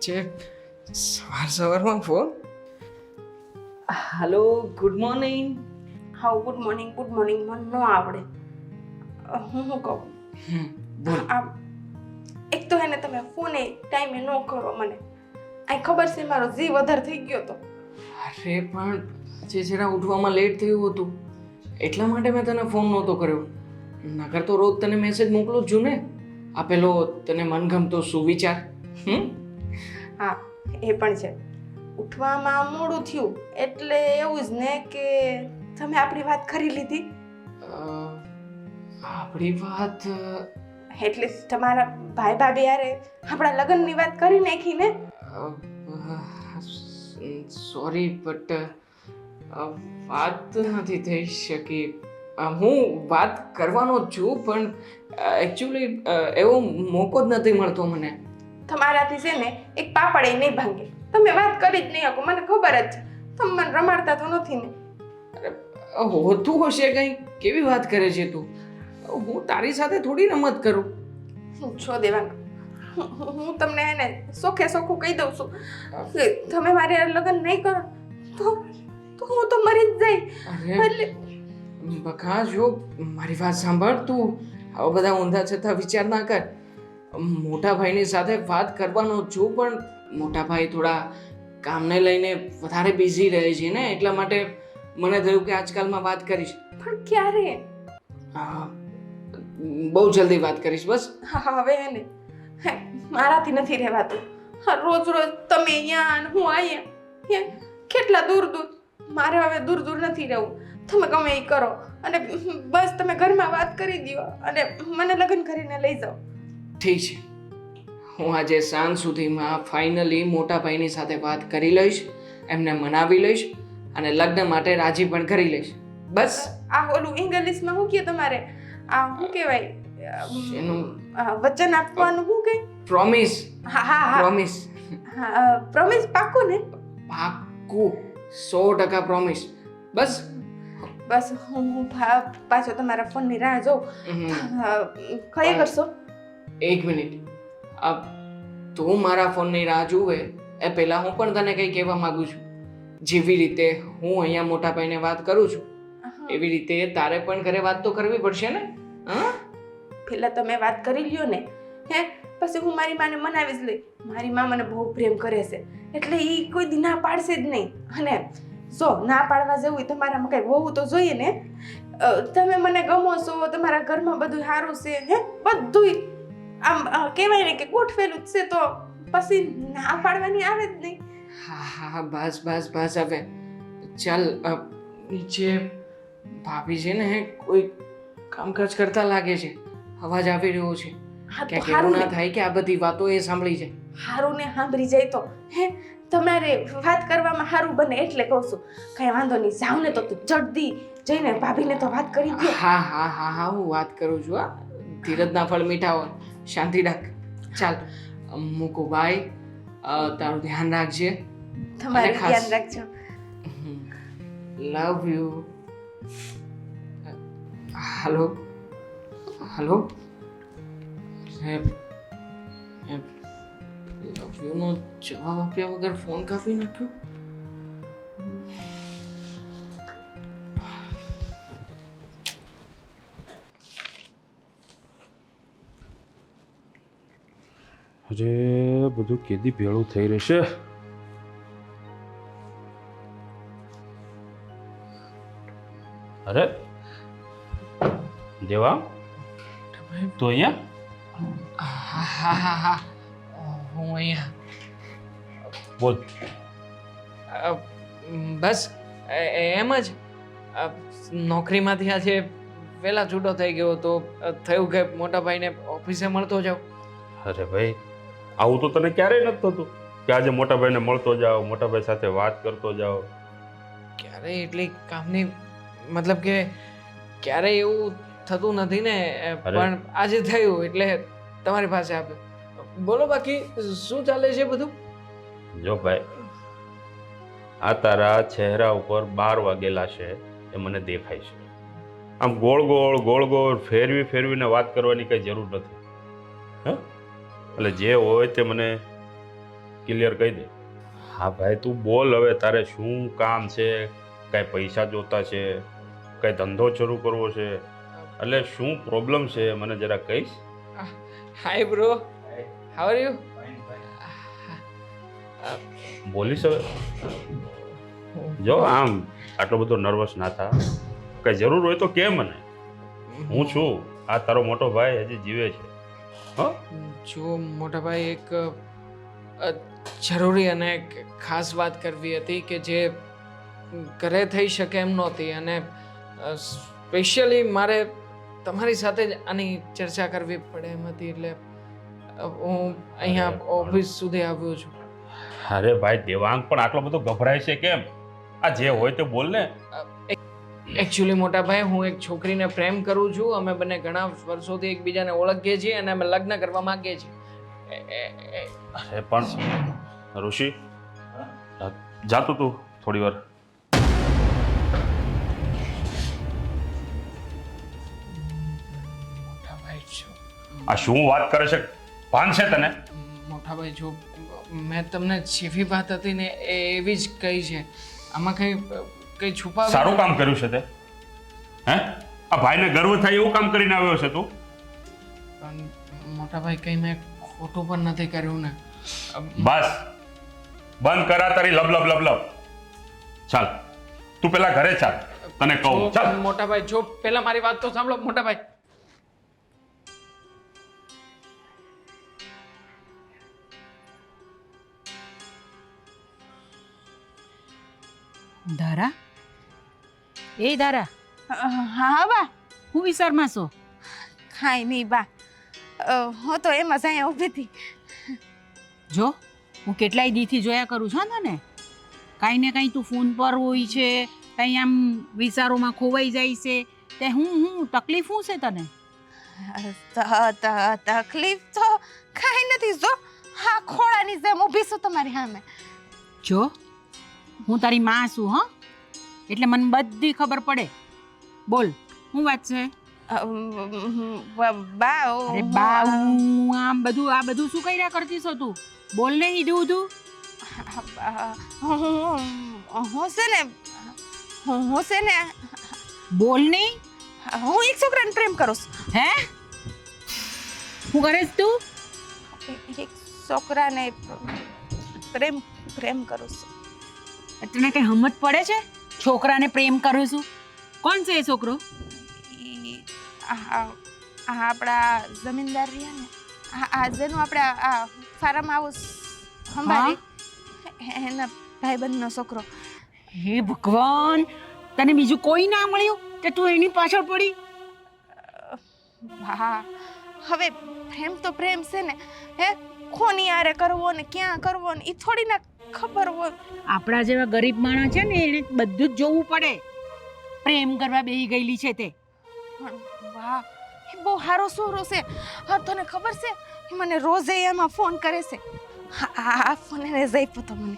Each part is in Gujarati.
જે સવારમાં ફોન. Hello, good morning. હા ગુડ મોર્નિંગ મને ન આવડે. હું શું કહું બોલ. આ એક તો એને તમે ફોને ટાઈમે ન કરો મને. આ ખબર છે મારો જીવ વધારે થઈ ગયો તો. અરે પણ જે જરા ઉઠવામાં લેટ થયું હતું એટલા માટે મેં તને ફોન નહોતો કર્યો. નકર તો રોજ તને મેસેજ મોકલું જ છું ને. આપેલો તને મનગમતો સુવિચાર. હા એ પણ છે. ઉઠવામાં મોડું થયું એટલે એવું જ ને કે તમે આપણી વાત કરી લીધી. આપણી વાત એટલે તમારા ભાઈ ભાભી યારે આપણા લગ્નની વાત કરી નાખી ને. સોરી બટ વાત નથી થઈ શકી. હું વાત કરવાનો જ છું પણ એકચ્યુઅલી એવો મોકો જ નથી મળતો મને. તમારાથી છે ને એક પાપડ નહીં ભાંગે. તમે વાત કરી જ નહીં શકો મને ખબર જ છે. તમે મને રમાડતા તો નથી ને. હોતું હશે કંઈ. કેવી વાત કરે છે તું? હું તારી સાથે થોડી રમત કરું. છો દેવાંગ, હું તમને એને સોખે સોખું કહી દઉં છું કે તમે મારે લગ્ન નહીં કરો તો હું તો મરી જ જઈ. અરે બકા, જો મારી વાત સાંભળ. તું આવા બધા ઊંધા છતાં વિચાર ના કર. મોટા ભાઈની સાથે વાત કરવાનો છું પણ મોટા ભાઈ થોડા કામને લઈને વધારે બિઝી રહે છે ને, એટલા માટે મને થયું કે આજકાલમાં વાત કરીશ. પણ ક્યારે? બહુ જલ્દી વાત કરીશ બસ. હા હવે એને મારાથી નથી રહેવાતું. રોજ રોજ તમે અહીંયા અને હું અહીંયા કેટલા દૂર દૂર. મારે હવે દૂર દૂર નથી રહેવું. તમે ગમે એ કરો અને બસ તમે ઘરમાં વાત કરી દો અને મને લગ્ન કરીને લઈ જાઓ. ઠીક છે, હું આજે સાંજ સુધીમાં ફાઇનલી મોટા ભાઈની સાથે વાત કરી લઈશ, એમને મનાવી લઈશ અને લગ્ન માટે રાજી પણ કરી લઈશ. બસ. આ ઓલું ઇંગ્લિશમાં શું કહે તમારે? આ શું કહેવાય? એનું વચન આપવાનું શું કહે? પ્રોમિસ. હા હા હા પ્રોમિસ. હા પ્રોમિસ પાક્કું ને? પાક્કું 100% પ્રોમિસ. બસ. બસ હું પાછો તમારા ફોનની રાહ જોઉં. કઈ કરશો? એક મિનિટ. તું મારા ફોનની રાહ જુએ એ પહેલાં હું પણ તને કંઈ કહેવા માંગુ છું. જેવી રીતે હું અહીંયા મોટા ભાઈને વાત કરું છું એવી રીતે તારે પણ ઘરે વાત તો કરવી પડશે ને. હા, પેલા તમે વાત કરી લ્યો ને. પછી હું મારી માને મનાવી જ લઈ. મારી માં મને બહુ પ્રેમ કરે છે એટલે એ કોઈ દી ના પાડશે જ નહીં. અને જો ના પાડવા જવું હોય તમારામાં કંઈ હોવું તો જોઈએ ને. તમે મને ગમો છો, તમારા ઘરમાં બધું સારું છે, બધું આમ કહેવાય ને કે ગોઠવેલું જ છે, તો પછી ના પાડવાની આવે જ નહીં. હા હા, બસ બસ બસ. હવે ચાલ, નીચે ભાભી છે ને કોઈ કામકાજ કરતા લાગે છે. અવાજ આવી રહ્યો છે. હા તો ક્યાંક એવું સારું ના ને. થાય કે આ બધી વાતો એ સાંભળી જાય. સારું ને સાંભળી જાય તો તમારે વાત કરવામાં સારું બને એટલે કહું છું. કઈ વાંધો નહીં, જાવ ને તો જલ્દી જઈને ભાભીને તો વાત કરી દો. હા હા હા હા, હું વાત કરું છું. હા, ધીરજના ફળ મીઠા હોય. શાંતિ રાખ. ચાલ મૂકું ભાઈ. તારું ધ્યાન રાખજે. તમારે અને ખાસ ધ્યાન રાખજો. Love you. Hello hello. Love you know જવાબ આપ્યા વગર ફોન કાપી નાખ્યો. અરે બધું કેદી ભેળું થઈ રહેશે. અરે દેવા, તો અહીંયા હા હા હા, હું અહીંયા. બોલ. બસ એમ જ. નોકરીમાંથી આજે વહેલા છૂટો થઈ ગયો તો થયું કે મોટા ભાઈને ઓફિસે મળતો જાઉં. અરે ભાઈ, આવું તો તને ક્યારેય નથી થતું કે આજે મોટા ભાઈને મળતો જાઓ, મોટા ભાઈ સાથે વાત કરતો જાઓ? ક્યારેય એટલી કામની મતલબ કે ક્યારેય એવું થતું નથી ને, પણ આજે થયું એટલે તમારી પાસે આપ્યો. બોલો, બાકી શું ચાલે છે બધું? જો ભાઈ, આ તારા ચહેરા ઉપર 12 વાગેલા છે એ મને દેખાય છે. આમ ગોળ ગોળ ફેરવીને વાત કરવાની કઈ જરૂર નથી. એટલે જે હોય તે મને ક્લિયર કહી દે. હા ભાઈ તું બોલ હવે, તારે શું કામ છે? કાંઈ પૈસા જોતા છે? કાંઈ ધંધો શરૂ કરવો છે? એટલે શું પ્રોબ્લેમ છે મને જરા કહીશ? Hi bro, how are you? બોલીશ હવે? જો આમ આટલો બધો નર્વસ ના થા. કાંઈ જરૂર હોય તો કે મને. હું છું, આ તારો મોટો ભાઈ હજી જીવે છે. હા જો મોટા ભાઈ, એક જરૂરી અને એક ખાસ વાત કરવી હતી કે જે ઘરે થઈ શકે એમ નહોતી, અને સ્પેશિયલી મારે તમારી સાથે જ આની ચર્ચા કરવી પડે એમ હતી, એટલે હું અહીંયા ઓફિસ સુધી આવ્યો છું. અરે ભાઈ દેવાંગ, પણ આટલો બધો ગભરાય છે કેમ? આ જે હોય તે બોલ ને. એકચ્યુઅલી મોટા ભાઈ, હું એક છોકરીને પ્રેમ કરું છું. અમે બંને ઘણા વર્ષોથી એકબીજાને ઓળખીએ છીએ અને અમે લગ્ન કરવા માંગીએ છીએ. અરે પણ ઋષિ, જાતું તું થોડી વાર. મોટા ભાઈ છો. આ શું વાત કરે છે? ભાન છે તને? મોટા ભાઈ જો, મેં તમને જેવી વાત હતી ને એવી જ કહી છે. આમાં કઈ છુપાવ. સારું કામ કર્યું છે તે. હે, આ ભાઈને ગર્વ થાય એવું કામ કરીને આવ્યો છે તું? પણ મોટા ભાઈ, કઈ મેં ખોટું પણ નથી કર્યું ને. બસ બંધ કરા તારી લબ લબ લબ લબ. ચાલ તું પેલા ઘરે ચાલ, તને કહું. ચાલ મોટા ભાઈ જો, પહેલા મારી વાત તો સાંભળો મોટા ભાઈ. ધારા, એ ધારા, હા બા. હું વિચારમાં છો? કાંઈ નહીં બા, હું તો એમ જ અહીંયા ઊભી હતી. જો હું કેટલાય દીથી જોયા કરું છું તને, કાંઈ ને કાંઈ તું ફોન પર હોય છે, કાંઈ આમ વિચારોમાં ખોવાઈ જાય છે. તે હું તકલીફ શું છે તને? તકલીફ તો કાંઈ નથી. જો હા, ખોળાની જેમ ઊભી છું તમારી સામે. જો હું તારી માં છું, હા, એટલે મને બધી ખબર પડે. બોલ, શું વાત છે? બા, અરે બા, હું આમ બધું આ બધું શું કર્યા કરતી છો તું? બોલ ને ઈડું ઉધું. હું છે ને બોલ નહીં. હું એક છોકરાને પ્રેમ કરું છું. હે, શું કરે છે તું? એક છોકરાને પ્રેમ કરું છું. તને કઈ સમજ પડે છે? છોકરાને પ્રેમ કરું છું? કોણ છે એ છોકરો? આપણા જમીનદાર રહ્યા ને, આ જેનું આપણે આ ફાર્મ હાઉસ સંભાળી, એના ભાઈબંધનો છોકરો. હે ભગવાન, તને બીજું કોઈ ના મળ્યું કે તું એની પાછળ પડી? હા, હવે પ્રેમ તો પ્રેમ છે ને. હે, કોની આરે કરવો ને ક્યાં કરવો ને એ થોડી ના ખબર હોય. આપણા જેવા ગરીબ માણસ છે ને, એને બધું જ જોવું પડે. પ્રેમ કરવા બેહી ગયેલી છે તે. વાહ, એ બહુ સારો છોરો છે. હા, તને ખબર છે, એ મને રોજે એમાં ફોન કરે છે. હા, ફોન એને જઈપો તો મને.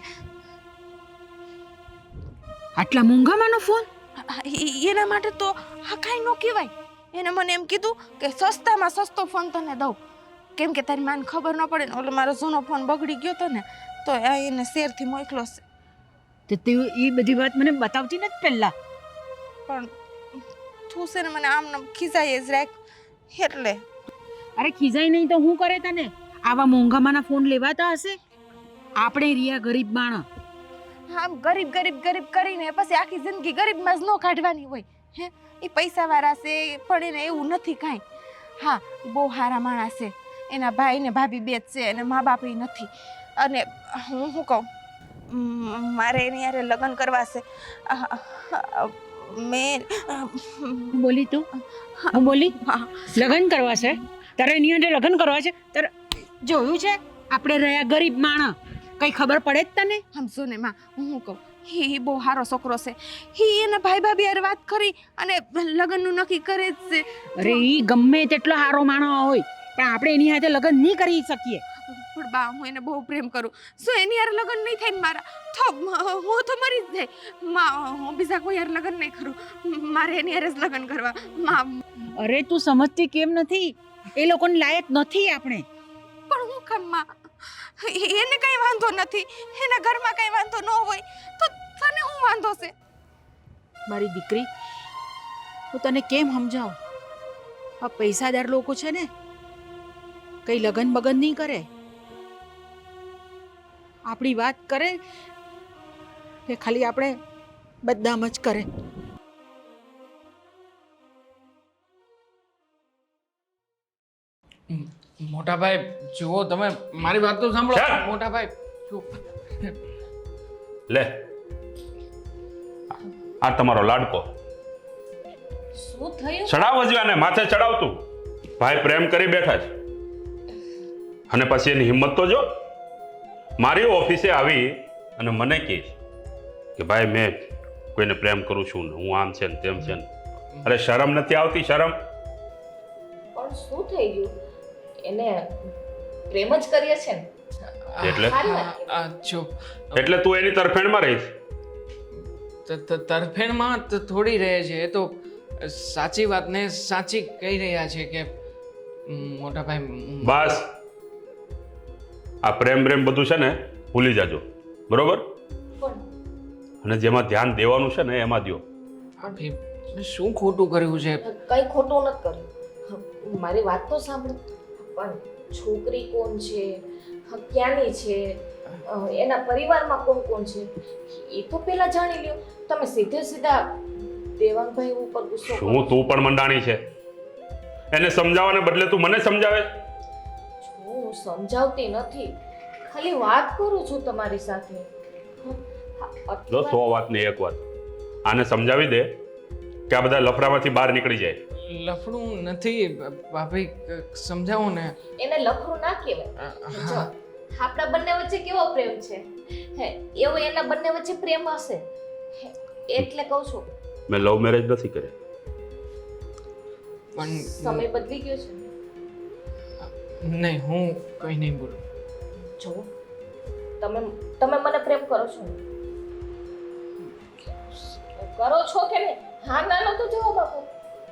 આટલા મોંઘામાંનો ફોન? એના માટે તો હા કાંઈ ન કહેવાય. એને મને એમ કીધું કે સસ્તામાં સસ્તો ફોન તને દઉં, કેમ કે તારી માને ખબર ન પડે ને. ઓલો મારો જૂનો ફોન બગડી ગયો હતો ને, તો એને શેરથી મોકલો છે. તો તે એ બધી વાત મને બતાવતી નથી પહેલા. પણ તું છે ને મને આમ ખીજાય જ રાખ એટલે. અરે ખીજાય નહીં તો હું કરે તને? આવા મોંઘામાંના ફોન લેવાતા હશે? આપણે રહ્યા ગરીબ માણસ. આમ ગરીબ કરીને પછી આખી જિંદગી ગરીબમાં જ ન કાઢવાની હોય. હે, એ પૈસાવાળા છે પણ એને એવું નથી કાંઈ. હા, બહુ સારા માણસ છે. એના ભાઈ ને ભાભી બે જ છે, અને મા બાપ નથી. અને હું શું કહું, મારે એની યારે લગ્ન કરવા છે. મેં બોલી તું? હું બોલી? લગ્ન કરવા છે તારે? એની અંદર લગ્ન કરવા છે તારે? જોયું છે, આપણે રહ્યા ગરીબ માણસ, કઈ ખબર પડે જ તને? સમજો ને માં, હું શું કહું, એ બહુ સારો છોકરો છે. એના ભાઈ ભાભી યાર વાત કરી અને લગ્નનું નક્કી કરે જ છે. અરે ઈ ગમે તેટલો સારો માણસ હોય, પણ આપણે એની સાથે લગ્ન નહીં કરી શકીએ. પણ બા, હું એને બહુ પ્રેમ કરું. શું એની યાર લગ્ન નહીં થાય ને મારા, તો હું તો મરી જ જાય. માં, હું બીજા કોઈ યાર લગ્ન નહીં કરું. મારે એની યાર જ લગ્ન કરવા. માં, અરે તું સમજતી કેમ નથી? એ લોકોને લાયક નથી આપણે. પણ હું કામમાં એને કઈ વાંધો નથી, એના ઘરમાં કઈ વાંધો ન હોય તો તને હું વાંધો છે? મારી દીકરી, હું તને કેમ સમજાવું? આ પૈસાદાર લોકો છે ને, કઈ લગન બગન નહીં કરે. આપણી વાત કરે કે ખાલી આપણે બદનામ જ કરે. મોટા ભાઈ જુઓ, તમે મારી વાત તો સાંભળો. ચાલ. મોટા ભાઈ જુઓ. લે આ તમારો લાડકો. શું થયું? ચડાવ હજુ આને માથે ચડાવતું. ભાઈ પ્રેમ કરી બેઠા છે અને પછી એની હિંમત તો જો, મારી ઓફિસે આવી અને મને કહે કે ભાઈ મેં કોઈને પ્રેમ કરું છું ને હું આમ છે ને તેમ છે ને. અરે શરમ નથી આવતી? શરમ? પણ શું થઈ ગયું? એને પ્રેમ જ કરીએ છે ને? એટલે? સારી વાત આ જો એટલે તું એની તરફેણમાં રહીશ? તરફેણમાં થોડી રહે છે, એ તો સાચી વાતને સાચી કહી રહ્યા છે કે મોટા ભાઈ. બસ આ પ્રેમ બધું છે ને ભૂલી જાજો, બરોબર? પણ અને જેમાં ધ્યાન દેવાનું છે ને એમાં દ્યો. ભાભી, શું ખોટું કર્યું છે? કઈ ખોટું નથી કર્યું. મારી વાત તો સાંભળો. પણ છોકરી કોણ છે, ક્યાંની છે, એના પરિવારમાં કોણ કોણ છે એ તો પેલા જાણી લ્યો. તમે સીધા દેવાંગભાઈ ઉપર ગુસ્સો કરો. શું તું પણ મંડાણી છે? એને સમજાવવાને બદલે તું મને સમજાવે. હું સમજાવતી નથી, ખાલી વાત કરું છું તમારી સાથે. જો 100 વાતની એક વાત, આને સમજાવી દે કે આ બધા લફરામાંથી બહાર નીકળી જાય. લફડું નથી ભાભી, સમજાવો ને. એને લફરું ના કહેવાય. જો, આપણા બંને વચ્ચે કેવો પ્રેમ છે, એવો એના બંને વચ્ચે પ્રેમ હશે. એટલે કહું છું, મેં લવ મેરેજ નથી કર્યા. પણ સમય બદલી ગયો છે. નહીં, હું કંઈ નહીં બોલું. જો તમે મને પ્રેમ કરો છો ને? કરો છો કે નહીં? હા ના નો તો જવાબ આપો.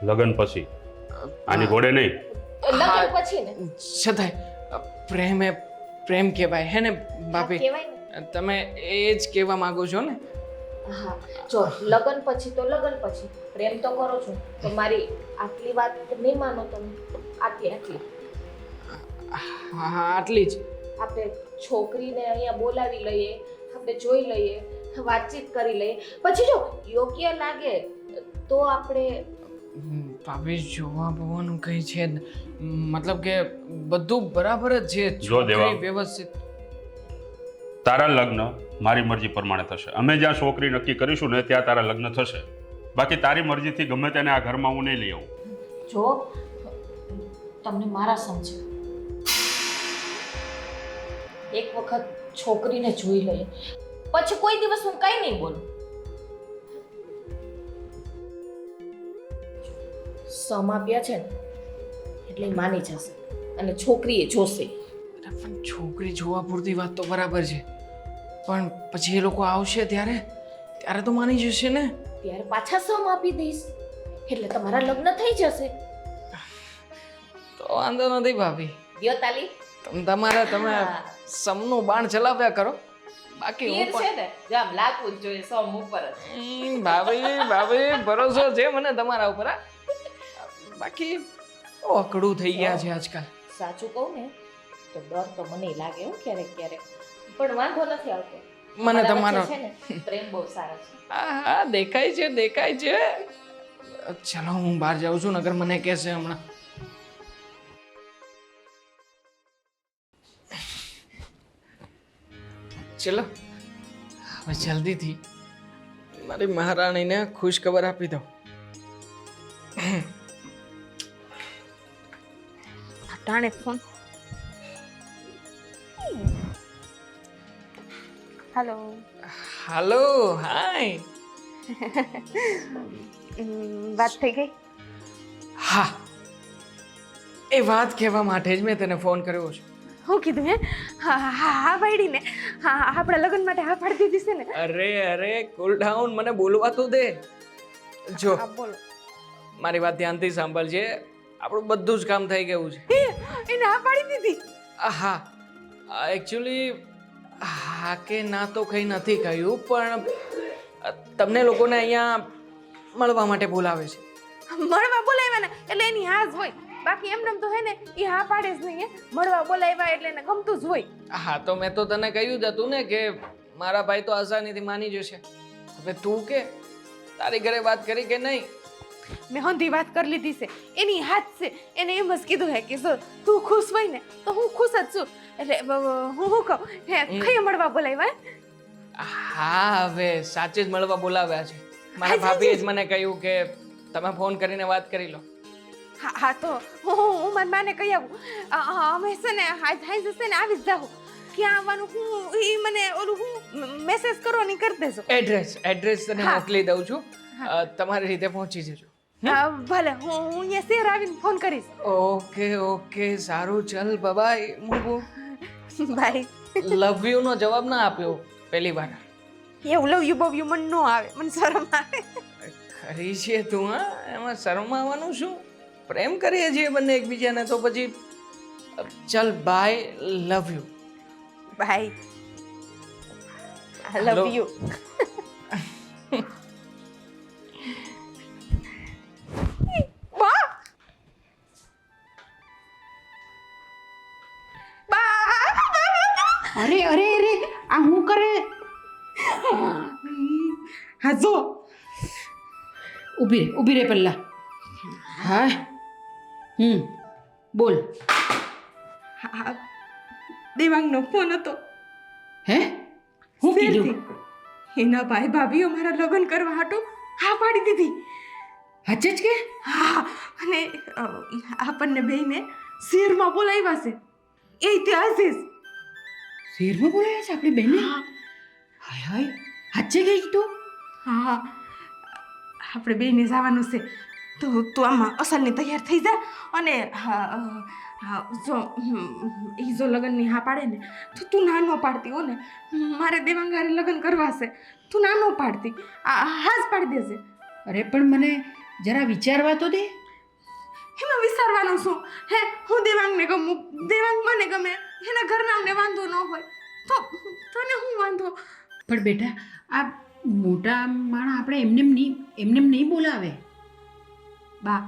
લગ્ન પછી, આની ઘોડે નહીં. લગ્ન પછી ને? છતાંય પ્રેમ કહેવાય હે ને ભાભી? કહેવાય ને. તમે એ જ કહેવા માંગો છો ને? હા, જો લગ્ન પછી તો લગ્ન પછી પ્રેમ તો કરો છો, તો મારી આટલી વાત નહીં માનો તમે? આટલી હા હા, આટલી જ. આપણે છોકરીને અહીંયા બોલાવી લઈએ, આપણે જોઈ લઈએ, વાતચીત કરી લઈએ, પછી જો યોગ્ય લાગે તો આપણે. ભાભી, જોવા બોવાનું કંઈ છે જ. મતલબ કે બધું બરાબર જ છે. જો દેવા, છોકરી વ્યવસ્થિત. તારા લગ્ન મારી મરજી પ્રમાણે થશે. અમે જ્યાં છોકરી નક્કી કરીશું ને ત્યાં તારા લગ્ન થશે. બાકી તારી મરજીથી ગમે તેને આ ઘરમાં હું નહીં લઈ આવું. જો તમને મારા સમજે, એક વખત છોકરીને જોઈ લઈએ, પછી કોઈ દિવસ હું કઈ નહીં બોલું. સમ આપ્યા છે ને એટલે ઈ માની જશે અને છોકરી એ જોશે. અરે પણ છોકરી જોવા પૂરતી વાત તો બરાબર છે, પણ પછી એ લોકો આવશે ત્યારે તો માની જશે ને. ત્યારે પાછા સમ આપી દઈશ એટલે તમારા લગ્ન થઈ જશે. તો વાંધો નથી ભાભી, દ્યો તાલી. તમે સમનું બાણ ચલાવ્યા કરો. બાકી હું તીર છે ને જામ લાગવું જ જોઈએ સમ ઉપર જ. ભાભી ભરોસો છે મને તમારા ઉપર. હા, બાકી અકડું થઈ ગયા છે આજકાલ. સાચું કહું ને તો ડર તો મને લાગે હો ક્યારેક ક્યારેક, પણ વાંધો નથી આવતો. મને અમારા તમારો વચ્ચે છે ને પ્રેમ બહુ સારો છે. હા દેખાય છે. ચલો હું બહાર જાઉં છું, નગર મને કહેશે હમણાં. ચલો હવે જલ્દીથી મારી મહારાણીને ખુશ ખબર આપી દો. ટાણે ફોન. હેલો. હાલો, હાય. વાત થઈ ગઈ? હા, એ વાત કહેવા માટે જ મેં તને ફોન કર્યો છે. હું કીધું હે? હા પાડી ને. હા, આપણા લગ્ન માટે હા પાડી દીધી છે ને? અરે કુલ ડાઉન, મને બોલવા તો દે. જો હા બોલો. મારી વાત ધ્યાનથી સાંભળજે. આપણું બધું જ કામ થઈ ગયું છે. એને હા પાડી દીધી? હા એકચ્યુઅલી હા કે ના તો કંઈ નથી કહ્યું પણ તમને લોકોને અહીંયા મળવા માટે બોલાવે છે. મળવા બોલાવ્યા ને એટલે એની હા જ હોય, બાકી એમને તો હે ને એ હા પાડે જ નહીં. મળવા બોલાવ્યા એટલે એને ગમતું જ હોય. હા તો મેં તો તને કહ્યું જ હતું ને કે મારા ભાઈ તો આસાનીથી માની જશે. હવે તું કે તારી ઘરે વાત કરી કે નહીં? મેં હંધી વાત કરી લીધી છે, એની હાથ છે. એને એમ જ કીધું હે કે જો તું ખુશ હોય ને તો હું ખુશ જ છું. એટલે હું શું કહું હે કઈ મળવા બોલાવ્યા? હા હવે સાચે જ મળવા બોલાવ્યા છે. મારા ભાભીએ જ મને કહ્યું કે તમે ફોન કરીને વાત કરી લો. હા હા તો હું મારી માને કહી આવું. અમે છે ને આજ જશે ને આવી જ જાઉં. ક્યાં આવવાનું હું એ મને ઓલું હું મેસેજ કરો ને કરી દેજો. એડ્રેસ તને હા. મોકલી દઉં છું. તમારી રીતે પહોંચી જજો. ભલે હું અહીંયા શેર આવીને ફોન કરીશ. ઓકે સારું ચલ બાય મૂકું. બાય. લવ યુ નો જવાબ ના આપ્યો પહેલી વાર. એવું લવ યુ બવ યુ મને ન આવે, મને શરમ આવે. ખરી છે તું હા, એમાં શરમાવાનું શું? પ્રેમ કરીએ છીએ બંને એકબીજાને તો પછી ચલ bye love you. Bye. I Hello. Love you. અરે અરે અરે આ હું કરે? હા જો ઊભી રે પહેલા. હા બોલ. હા દેવાંગનો ફોન હતો. હે હું કીધું? એના ભાઈ ભાભીઓ મારા લગ્ન કરવા હાટુ હા પાડી દીધી. હચે જ કે? હા અને આપણને બેયને શેરમાં બોલાવ્યા છે. એ તે આશીષ. શેરમાં બોલાયા છે આપણે બેને? હાય હાય હચે ગઈ તું? હા આપણે બેયને જવાનું છે. તો તું આમાં અસલની તૈયાર થઈ જા. અને જો એ જો લગ્નની હા પાડે ને તો તું ના ન પાડતી હો ને. મારે દેવાંગારે લગ્ન કરવા છે, તું ના ન પાડતી. હા જ પાડી દેજે. અરે પણ મને જરા વિચારવા તો દે. એમાં વિચારવાનું શું? હે હું દેવાંગને ગમું, દેવાંગ મને ગમે, એના ઘરનામને વાંધો ન હોય તો તને હું વાંધો? પણ બેટા આ મોટા માણસ આપણે એમને નહીં બોલાવે. બા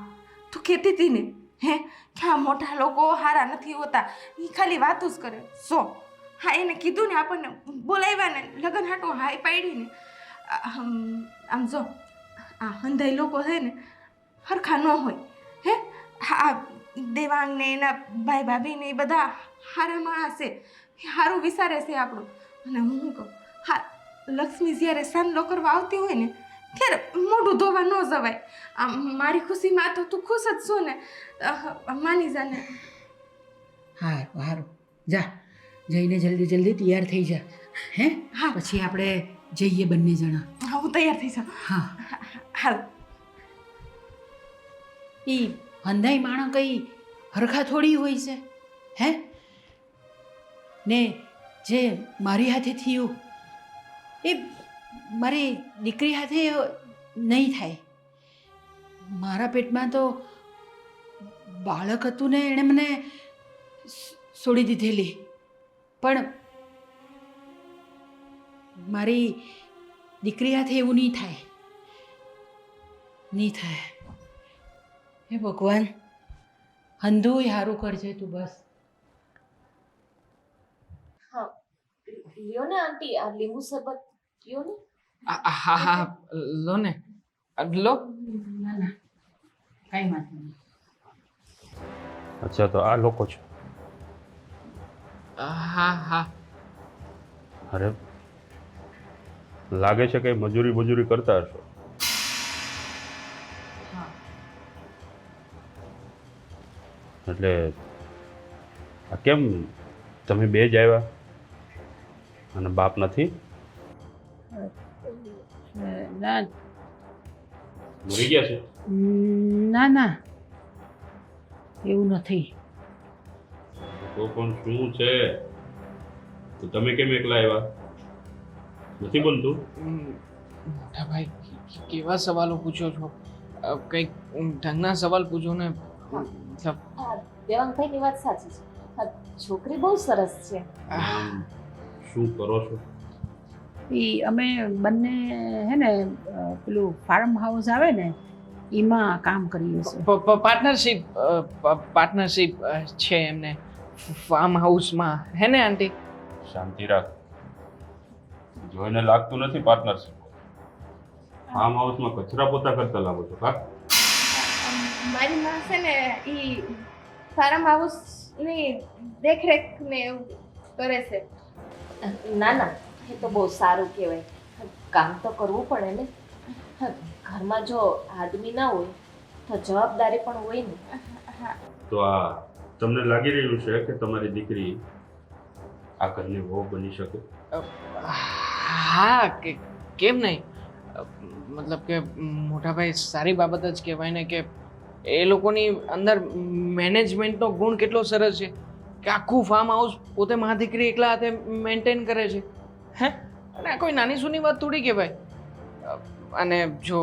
તું કહેતી હતી ને હે કે આ મોટા લોકો હારા નથી હોતા, એ ખાલી વાતું જ કરે. સો હા એને કીધું ને આપણને બોલાવ્યા ને લગ્ન હાટો હાઈ પાડી ને. આમ જો આ હંધાઈ લોકો છે ને હરખા ન હોય. હે આ દેવાંગ ને એના ભાઈ ભાભી ને એ બધા હારા માણસ છે, સારું વિચારે છે આપણું. અને હું શું કહું, હા લક્ષ્મી જ્યારે સાંદલો કરવા આવતી હોય ને ત્યારે મોઢું ધોવા ન જવાય. આમ મારી ખુશીમાં તો તું ખુશ જ છો ને, માની જા ને. હારું જા જઈને જલ્દી તૈયાર થઈ જા. હે હા. પછી આપણે જઈએ બંને જણા. હા હું તૈયાર થઈ જાઉં. હા હાલ. ઈ હંધાઈ માણસ કઈ હરખા થોડી હોય છે? હે ને જે મારી હાથે થયું એ મારી દીકરી હાથે નહીં થાય. મારા પેટમાં તો બાળક હતું ને એણે મને છોડી દીધેલી, પણ મારી દીકરી હાથે એવું નહીં થાય. હે ભગવાન હંધુય સારું કરજે તું બસ. હા લ્યો ને આંટી આ લીંબુ શરબત લ્યો ને. હા લો ને લો. ના કાંઈ વાંધો નહીં. અચ્છા તો આ લોકો છે. હા અરે લાગે છે કે મજૂરી કરતા હશો. એટલે આ કેમ તમે બે જ આવ્યા અને બાપ નથી? ના મરી ગયા છે? ના એવું નથી. તો પણ શું છે? તો તમે કેમ એકલા આવ્યા? નથી બનતું? મોટા ભાઈ કેવા સવાલો પૂછો છો? કંઈક ઢંગના સવાલ પૂછો ને. મતલબ હા દેવાંગભાઈની વાત સાચી છે. છોકરી બહુ સરસ છે. આમ શું કરો છો? એ અમે બંને હે ને પેલું ફાર્મ હાઉસ આવે ને એમાં કામ કરીએ છીએ. પાર્ટનરશિપ છે એમને ફાર્મ હાઉસમાં, હે ને આંટી? શાંતિ રાખ. જોઈને લાગતું નથી પાર્ટનરશિપ. ફાર્મ હાઉસમાં કચરા પોતા કરતા લાગો છો કા? મારી માં છે ને ઈ ફાર્મ હાઉસની દેખરેખ ને એવું કરે છે. ના ના, એ તો બહુ સારું કહેવાય. કામ તો કરવું પડે ને. ઘરમાં જો આદમી ના હોય તો જવાબદારી પણ હોય ને. તો આ તમને લાગી રહ્યું છે કે તમારી દીકરી આ ઘરની વહુ બની શકે? હા, કેમ નહીં? મતલબ કે મોટાભાઈ સારી બાબત જ કહેવાય ને કે એ લોકોની અંદર મેનેજમેન્ટનો ગુણ કેટલો સરસ છે કે આખું ફાર્મ હાઉસ પોતે મા દીકરી એકલા હાથે મેન્ટેન કરે છે. હે, અને આ કોઈ નાની સૂની વાત થોડી કહેવાય. અને જો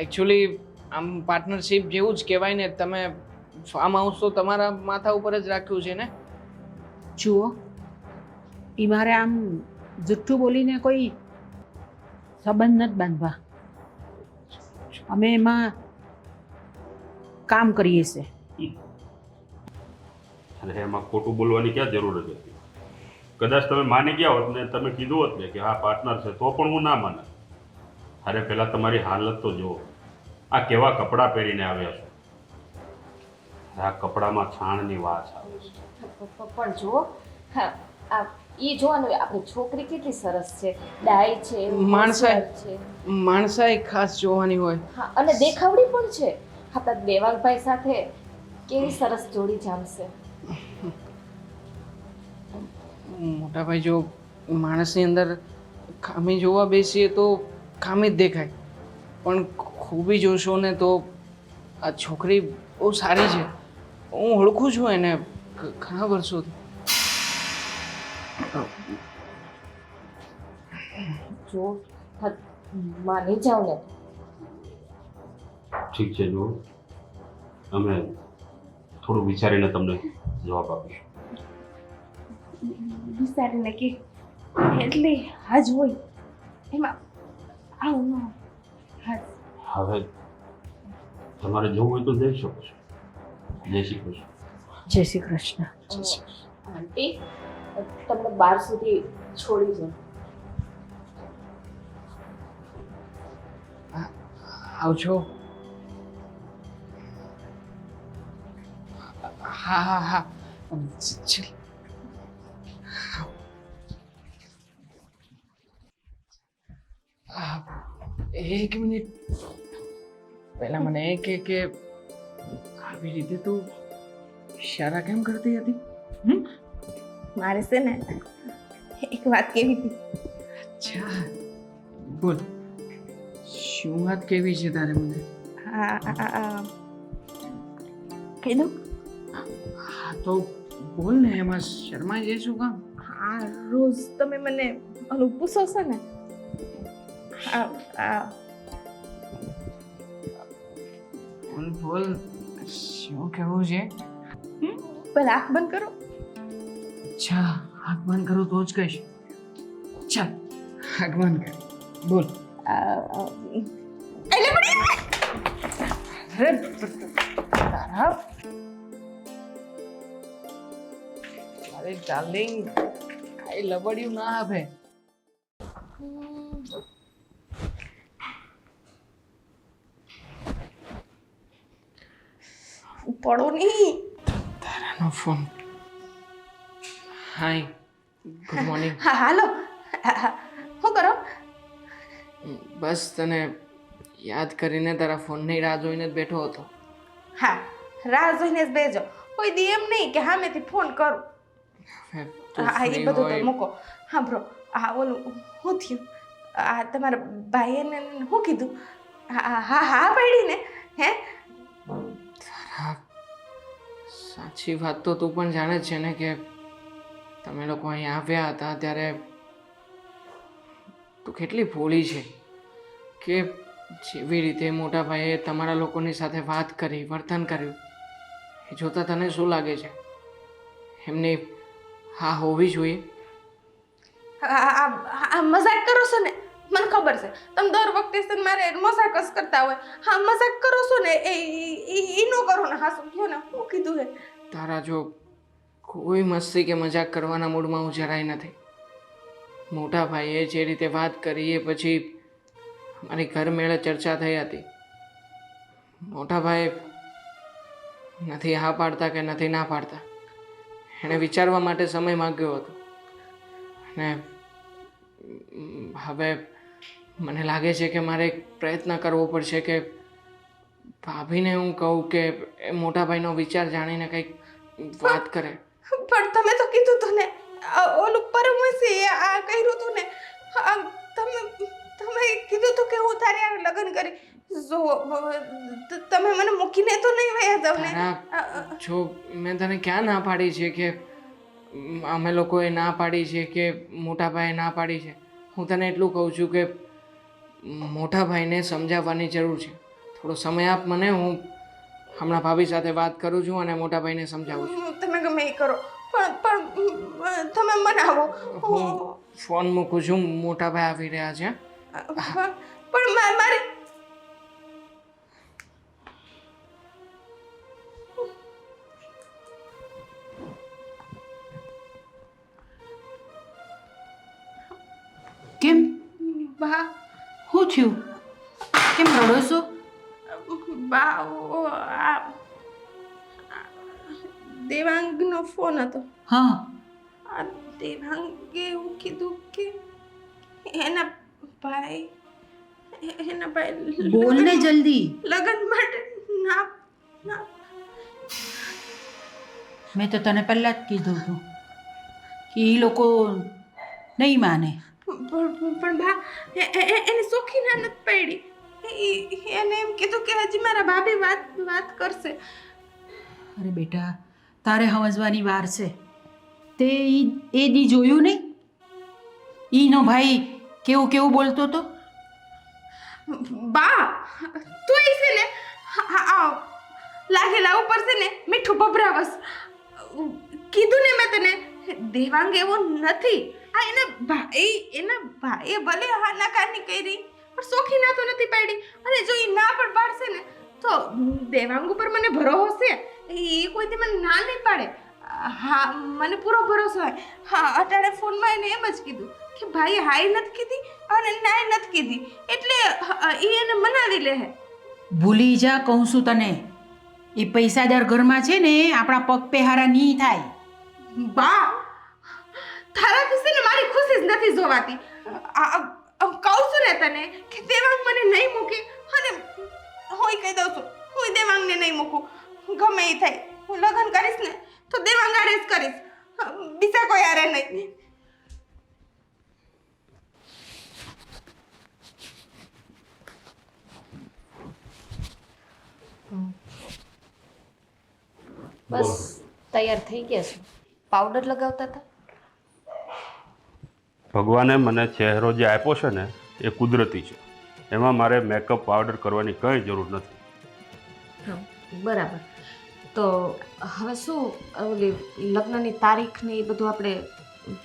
એકચ્યુઅલી આમ પાર્ટનરશિપ જેવું જ કહેવાય ને. તમે ફાર્મ હાઉસ તો તમારા માથા ઉપર જ રાખ્યું છે ને. જુઓ, એ મારે આમ જુઠ્ઠું બોલીને કોઈ સંબંધ નથી બાંધવા. અમે એમાં કામ કરીએ છીએ. અને એમાં ખોટું બોલવાની ક્યાં જરૂર હતી? કદાચ તમે માની ગયા હોત ને તમે કીધું હોત ને કે હા પાર્ટનર છે તો પણ હું ના માને. અરે પહેલાં તમારી હાલત તો જુઓ. આ કેવા કપડાં પહેરીને આવ્યા છો. આ કપડામાં છાણની વાસ આવે છે. પણ જુઓ, હા, આ ઈ જોવાનું આપણી છોકરી કેટલી સરસ છે, ડાય છે, માણસાઈ. હોશિયાર છે. માણસાઈ ખાસ જોવાની હોય. હા, અને દેખાવડી પણ છે. આપણા દેવાંગભાઈ સાથે કેવી સરસ જોડી જામશે. મોટાભાઈ, જો માણસની અંદર ખામી જોવા બેસીએ તો ખામી જ દેખાય, પણ ખૂબી જોશો ને તો આ છોકરી બહુ સારી છે. હું ઓળખું છું એને ઘણા વર્ષોથી. જો માની જાવ ને. ઠીક છે, જુઓ અમે થોડું વિચારીને તમને જવાબ આપીશું. વિચારીને કે એટલે હાજ હોય એમાં આવું ન હોય. હાજ હવે તમારે જવું હોય તો જઈ શકો છો. જય શ્રી કૃષ્ણ. જય શ્રી કૃષ્ણ. આંટી, તમને 12 સુધી છોડી જાઉં. આવજો. હા હા હા, ચલ. એક મિનિટ પહેલા મને એ કે આવી રીતે તું ઇશારા કેમ કરતી હતી? મારે છે ને એક વાત કેવી હતી. અચ્છા, બોલ. શું વાત કેવી છે તારે મને? કહી દઉં? હા તો બોલ ને, એમાં શરમાઈ જાય શું કામ? હા, રોજ તમે મને ઓલું પૂછો છો ને. બોલ બોલ, શું કહેવું છે? પહેલા આંખ બંધ કરો. અચ્છા, આંખ બંધ કરું તો જ કહીશ. ચાલ, આંખ બંધ કર. બોલ. એટલે પડી. અરે તારા, અરે ડાર્લિંગ, કાંઈ લબડ્યું ના આવે. પડો નહીં. તારાનો ફોન. હાય, ગુડ મોર્નિંગ. હા, હાલો. શું કરો? બસ તને યાદ કરીને તારા ફોનની રાહ જોઈને જ બેઠો હતો. હા, રાહ જોઈને જ બેજો. કોઈ દી એમ નહીં કે સામેથી ફોન કરું. હવે તું હા, એ free બધું તો હોય. મૂકો. હા બ્રો, હા ઓલું શું થયું? આ તમારા ભાઈએ ને શું કીધું? હા હા હા પડી ને. હે તારા સાચી વાત તો તું પણ જાણે જ છે ને કે તમે લોકો અહીં આવ્યા હતા ત્યારે તું કેટલી ભોળી છે કે જેવી રીતે મોટા ભાઈએ તમારા લોકોની સાથે વાત કરી, વર્તન કર્યું, એ જોતાં તને શું લાગે છે? એમની હા હોવી જોઈએ. આ મજાક કરો છો ને, મને ખબર છે તમે દર વખતે છે ને મારે મજાક જ કરતા હોય. હા મજાક કરો છો ને એ નો કરો ને. હા શું કહો ને, હું કીધું હે? તારા જો કોઈ મસ્તી કે મજાક કરવાના મૂડમાં હું જરાય નથી. મોટા ભાઈએ જે રીતે વાત કરી એ પછી મારી ઘર મેળે ચર્ચા થઈ હતી. મોટા ભાઈ નથી હા પાડતા કે નથી ના પાડતા, એણે વિચારવા માટે સમય માંગ્યો હતો. અને હવે મને લાગે છે કે મારે એક પ્રયત્ન કરવો પડશે કે ભાભીને હું કહું કે એ મોટા ભાઈનો વિચાર જાણીને કંઈક વાત કરે. પણ તમે તો કીધું તું ને, ઓલું પરમવંશી આ કર્યું તું ને. તમે કીધું તું કે હું તારે આ લગ્ન કરી. જો તમે મને મૂકીને તો નહીં વયા જાવ ને. જો મેં તને ક્યાં ના પાડી છે કે અમે લોકોએ ના પાડી છે કે મોટા ભાઈએ ના પાડી છે? હું તને એટલું કહું છું કે મોટા ભાઈને સમજાવવાની જરૂર છે. થોડો સમય આપ મને, હું હમણાં ભાભી સાથે વાત કરું છું અને મોટા ભાઈને સમજાવું છું. તમે ગમે એ કરો, પણ તમે મનાવો. હું ફોન મૂકું છું, મોટા ભાઈ આવી રહ્યા છે. પણ મારે કેમ? બા શું થયું? કેમ રડો છો? આ દેવાંગનો ફોન હતો. હા. આ દેવાંગે એવું કીધું કે એના ભાઈ બોલ ને જલ્દી. લગ્ન માટે ના ના. મેં તો તને પહેલા જ કીધું હતું કે એ લોકો નહીં માને. પણ બા એને સોખી ના નથી પડી. એને એમ કીધું કે હજી મારા ભાભી વાત કરશે. અરે બેટા, તારે સમજવાની વાર છે. તે એ દી જોયું નહીં? ઈનો ભાઈ કેવું કેવું બોલતો હતો. બા તું છે ને લાગેલા ઉપર છે ને મીઠું ભભરાવસ. કીધું ને મેં તને, દેવાંગ એવો નથી. આ એના ભાઈએ ભલે હા નકારની કરી પણ સોખી ના તો નથી પાડી. અને જો એ ના પણ પાડશે ને તો દેવાંગ ઉપર મને ભરોસો છે. એ કોઈથી મને ના નહીં પાડે. હા મને પૂરો ભરોસો હોય. હા અટાણે ફોનમાં એને એમ જ કીધું કે ભાઈ હાય નથી કીધી અને નાય નથી કીધી, એટલે એ એને મનાવી લે. ભૂલી જા કહું છું તને. એ પૈસાદાર ઘરમાં છે ને આપણા પગ પહેરા નહીં થાય. બા તારા વિશે ને મારી ખુશી જ નથી જોવાતી. કહું છું ને તને કે દેવાંગ મને નહીં મૂકે. અને હું કહી દઉં છું, હું દેવાંગને નહીં મૂકું. ગમે એ થાય, હું લગ્ન કરીશ ને તો દેવાંગ આરે જ કરીશ, બીજા કોઈ આરે નહીં. બસ તૈયાર થઈ ગયા છો. પાવડર લગાવતા હતા? ભગવાને મને ચહેરો જે આપ્યો છે ને એ કુદરતી છે. એમાં મારે મેકઅપ પાવડર કરવાની કંઈ જરૂર નથી. હા બરાબર. તો હવે શું ઓલી લગ્નની તારીખ ને એ બધું આપણે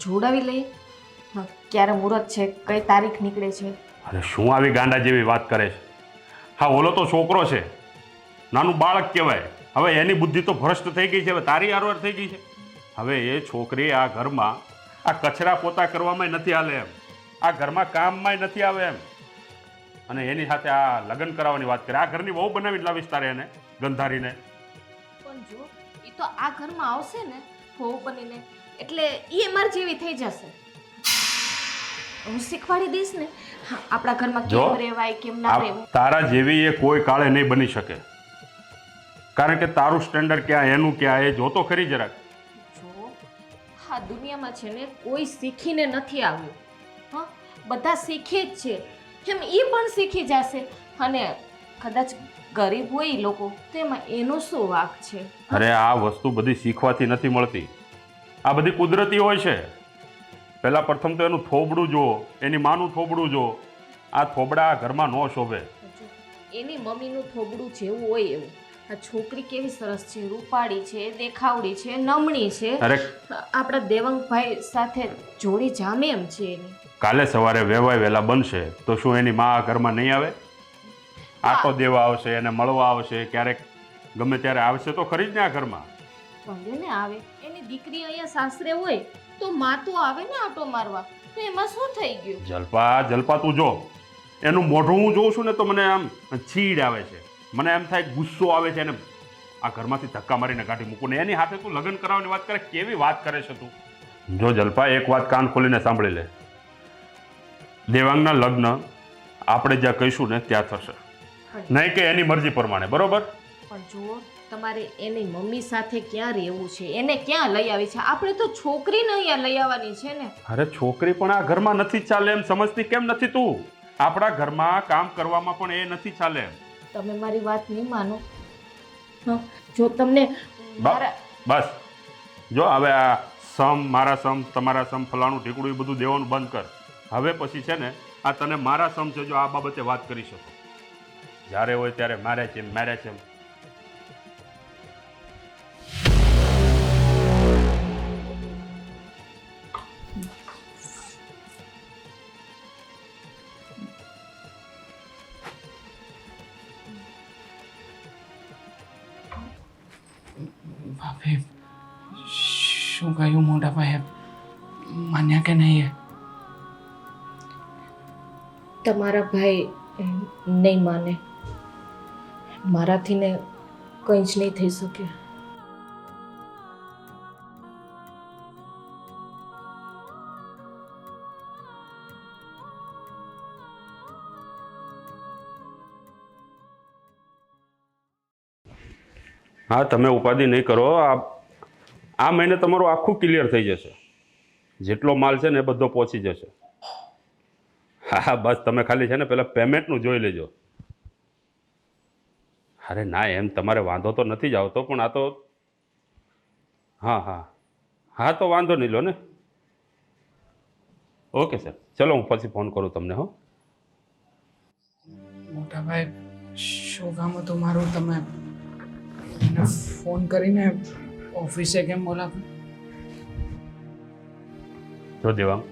જોડાવી લઈએ. હા ક્યારે મુહૂર્ત છે, કઈ તારીખ નીકળે છે? અરે શું આવી ગાંડા જેવી વાત કરે છે? હા ઓલો તો છોકરો છે, નાનું બાળક કહેવાય. હવે એની બુદ્ધિ તો ભ્રષ્ટ થઈ ગઈ છે, હવે તારી આરવાર થઈ ગઈ છે. હવે એ છોકરી આ ઘરમાં આ કચરા પોતા કરવામાં નથી હાલે એમ, આ ઘરમાં કામમાં નથી આવે એમ, અને એની સાથે આ લગ્ન કરાવવાની વાત કરે. આ ઘરની બહુ બનાવીને લાવીશ તારે એને ગંધારીને. પણ જો એ તો આ ઘરમાં આવશે ને વહુ બનીને, એટલે એ અમાર જેવી થઈ જશે. હું શીખવાડી દઈશ ને આપણા ઘરમાં કેમ રહેવાય કેમ ના રહેવાય. તારા જેવી એ કોઈ કાળે નહીં બની શકે, કારણ કે તારું સ્ટેન્ડર્ડ ક્યાં એનું ક્યાં એ જોતો ખરી જરાક. જો આ દુનિયામાં છે ને કોઈ શીખીને નથી આવ્યું. હા બધા શીખે જ છે, એમ એ પણ શીખી જશે. અને કદાચ ગરીબ હોય એ લોકો તો એમાં એનો શું વાંક છે? અરે આ વસ્તુ બધી શીખવાથી નથી મળતી, આ બધી કુદરતી હોય છે. પહેલાં પ્રથમ તો એનું થોબડું જુઓ, એની માનું થોબડું જુઓ. આ થોબડા ઘરમાં ન શોભે. એની મમ્મીનું થોબડું જેવું હોય એવું, આ છોકરી કેવી સરસ છે, રૂપાળી છે, દેખાવડી છે, નમણી છે. અરે આપણા દેવંગભાઈ સાથે જોડી જામે એમ છે એની. કાલે સવારે વહેલા બનશે તો શું એની માં આ ઘરમાં નહીં આવે? આટો દેવા આવશે, એને મળવા આવશે, ક્યારેક ગમે ત્યારે આવશે તો ખરી જ ને આ ઘરમાં. ભલે ને આવે, એની દીકરી અહીંયા સાસરે હોય તો માં તો આવે ને આટો મારવા, તો એમાં શું થઈ ગયું? જલપા તું જો, એનું મોઢું હું જોઉં છું ને તો મને આમ છીડ આવે છે, મને એમ થાય ગુસ્સો આવે છે, એને આ ઘરમાંથી ધક્કા મારીને કાઢી મૂકું ને એની હાથે તું લગ્ન કરાવવાની વાત કરે. કેવી વાત કરે છે તું? જો જલપા, એક વાત કાન ખોલીને સાંભળી લે. દેવાંગના લગ્ન આપણે જ્યાં કહીશું ને ત્યાં થશે, નહીં કે એની મરજી પ્રમાણે, બરોબર? પણ જુઓ, તમારે એની મમ્મી સાથે ક્યાં રહેવું છે, એને ક્યાં લઈ આવી છે? આપણે તો છોકરીને અહીંયા લઈ આવવાની છે ને. અરે છોકરી પણ આ ઘરમાં નથી ચાલે એમ સમજતી કેમ નથી તું? આપણા ઘરમાં કામ કરવામાં પણ એ નથી ચાલે એમ. તમે મારી વાત નહીં માનો. જો તમને બસ જો હવે આ સમ, મારા સમ, તમારા સમ, ફલાણું ઢીકડું એ બધું દેવાનું બંધ કર. હવે પછી છે ને આ તને મારા સમ છે, જો આ બાબતે વાત કરી શકો. જ્યારે હોય ત્યારે મારે છે મારે છે. ભાભી, શું કહ્યું મોટા ભાઈએ? માન્યા કે નહીં? તમારા ભાઈ નહીં માને. મારાથી ને કંઈ જ નહીં થઈ શકે. હા, તમે ઉપાધિ નહીં કરો. આ મહિને તમારું આખું ક્લિયર થઈ જશે. જેટલો માલ છે ને એ બધો પહોંચી જશે. હા બસ તમે ખાલી છે ને પેલા પેમેન્ટનું જોઈ લેજો. અરે ના, એમ તમારે વાંધો તો નથી જ આવતો, પણ આ તો હા તો વાંધો નહીં લો ને. ઓકે સર, ચલો હું પછી ફોન કરું તમને. હો મોટા ભાઈ, શું કામ હતું મારું? તમે એને ફોન કરીને ઓફિસે કેમ બોલાવ્યો? જો દેવાંગ,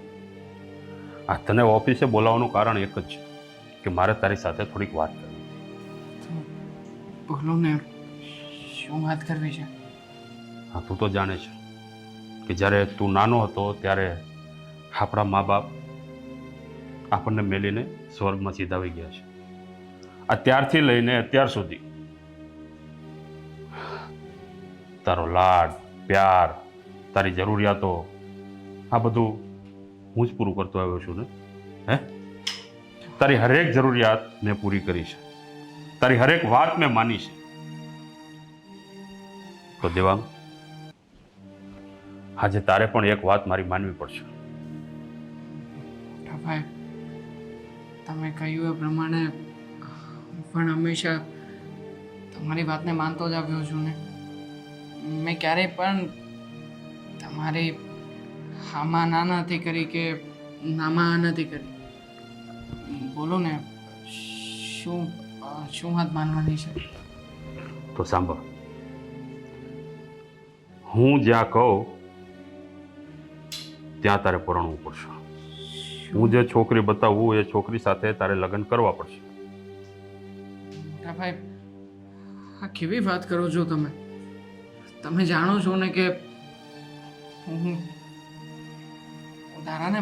આ તને ઓફિસે બોલાવવાનું કારણ એક જ છે કે મારે તારી સાથે થોડીક વાત કરવી. બોલો ને, શું વાત કરવી છે? હા, તું તો જાણે છે કે જ્યારે તું નાનો હતો ત્યારે આપણા મા બાપ આપણને મેલીને સ્વર્ગમાં સીધાવી ગયા છે. અત્યારથી લઈને અત્યાર સુધી તારો લાડ, પ્યાર, તારી જરૂરિયાતો, આ બધું હું જ પૂરું કરતો આવ્યો છું ને. તારી હરેક જરૂરિયાત મેં પૂરી કરી છે, તારી હરેક વાત મેં માની છે. તો દેવાંગ, આજે તારે પણ એક વાત મારી માનવી પડશે. મોટા ભાઈ, તમે કહ્યું એ પ્રમાણે હું પણ હંમેશા તમારી વાતને માનતો જ આવ્યો છું ને. મેં ક્યારેય પણ તમારી હામાં ના નથી કરી કે નામાં નથી કરી. બોલો ને, શું વાત માનવાની છે? તો સાંભળ, હું જ્યાં કહું ત્યાં તારે પરણવું પડશે. હું જે છોકરી બતાવું એ છોકરી સાથે તારે લગ્ન કરવા પડશે. મોટા ભાઈ, આ કેવી વાત કરો છો તમે? તમે જાણો છો ને કે હું તારાને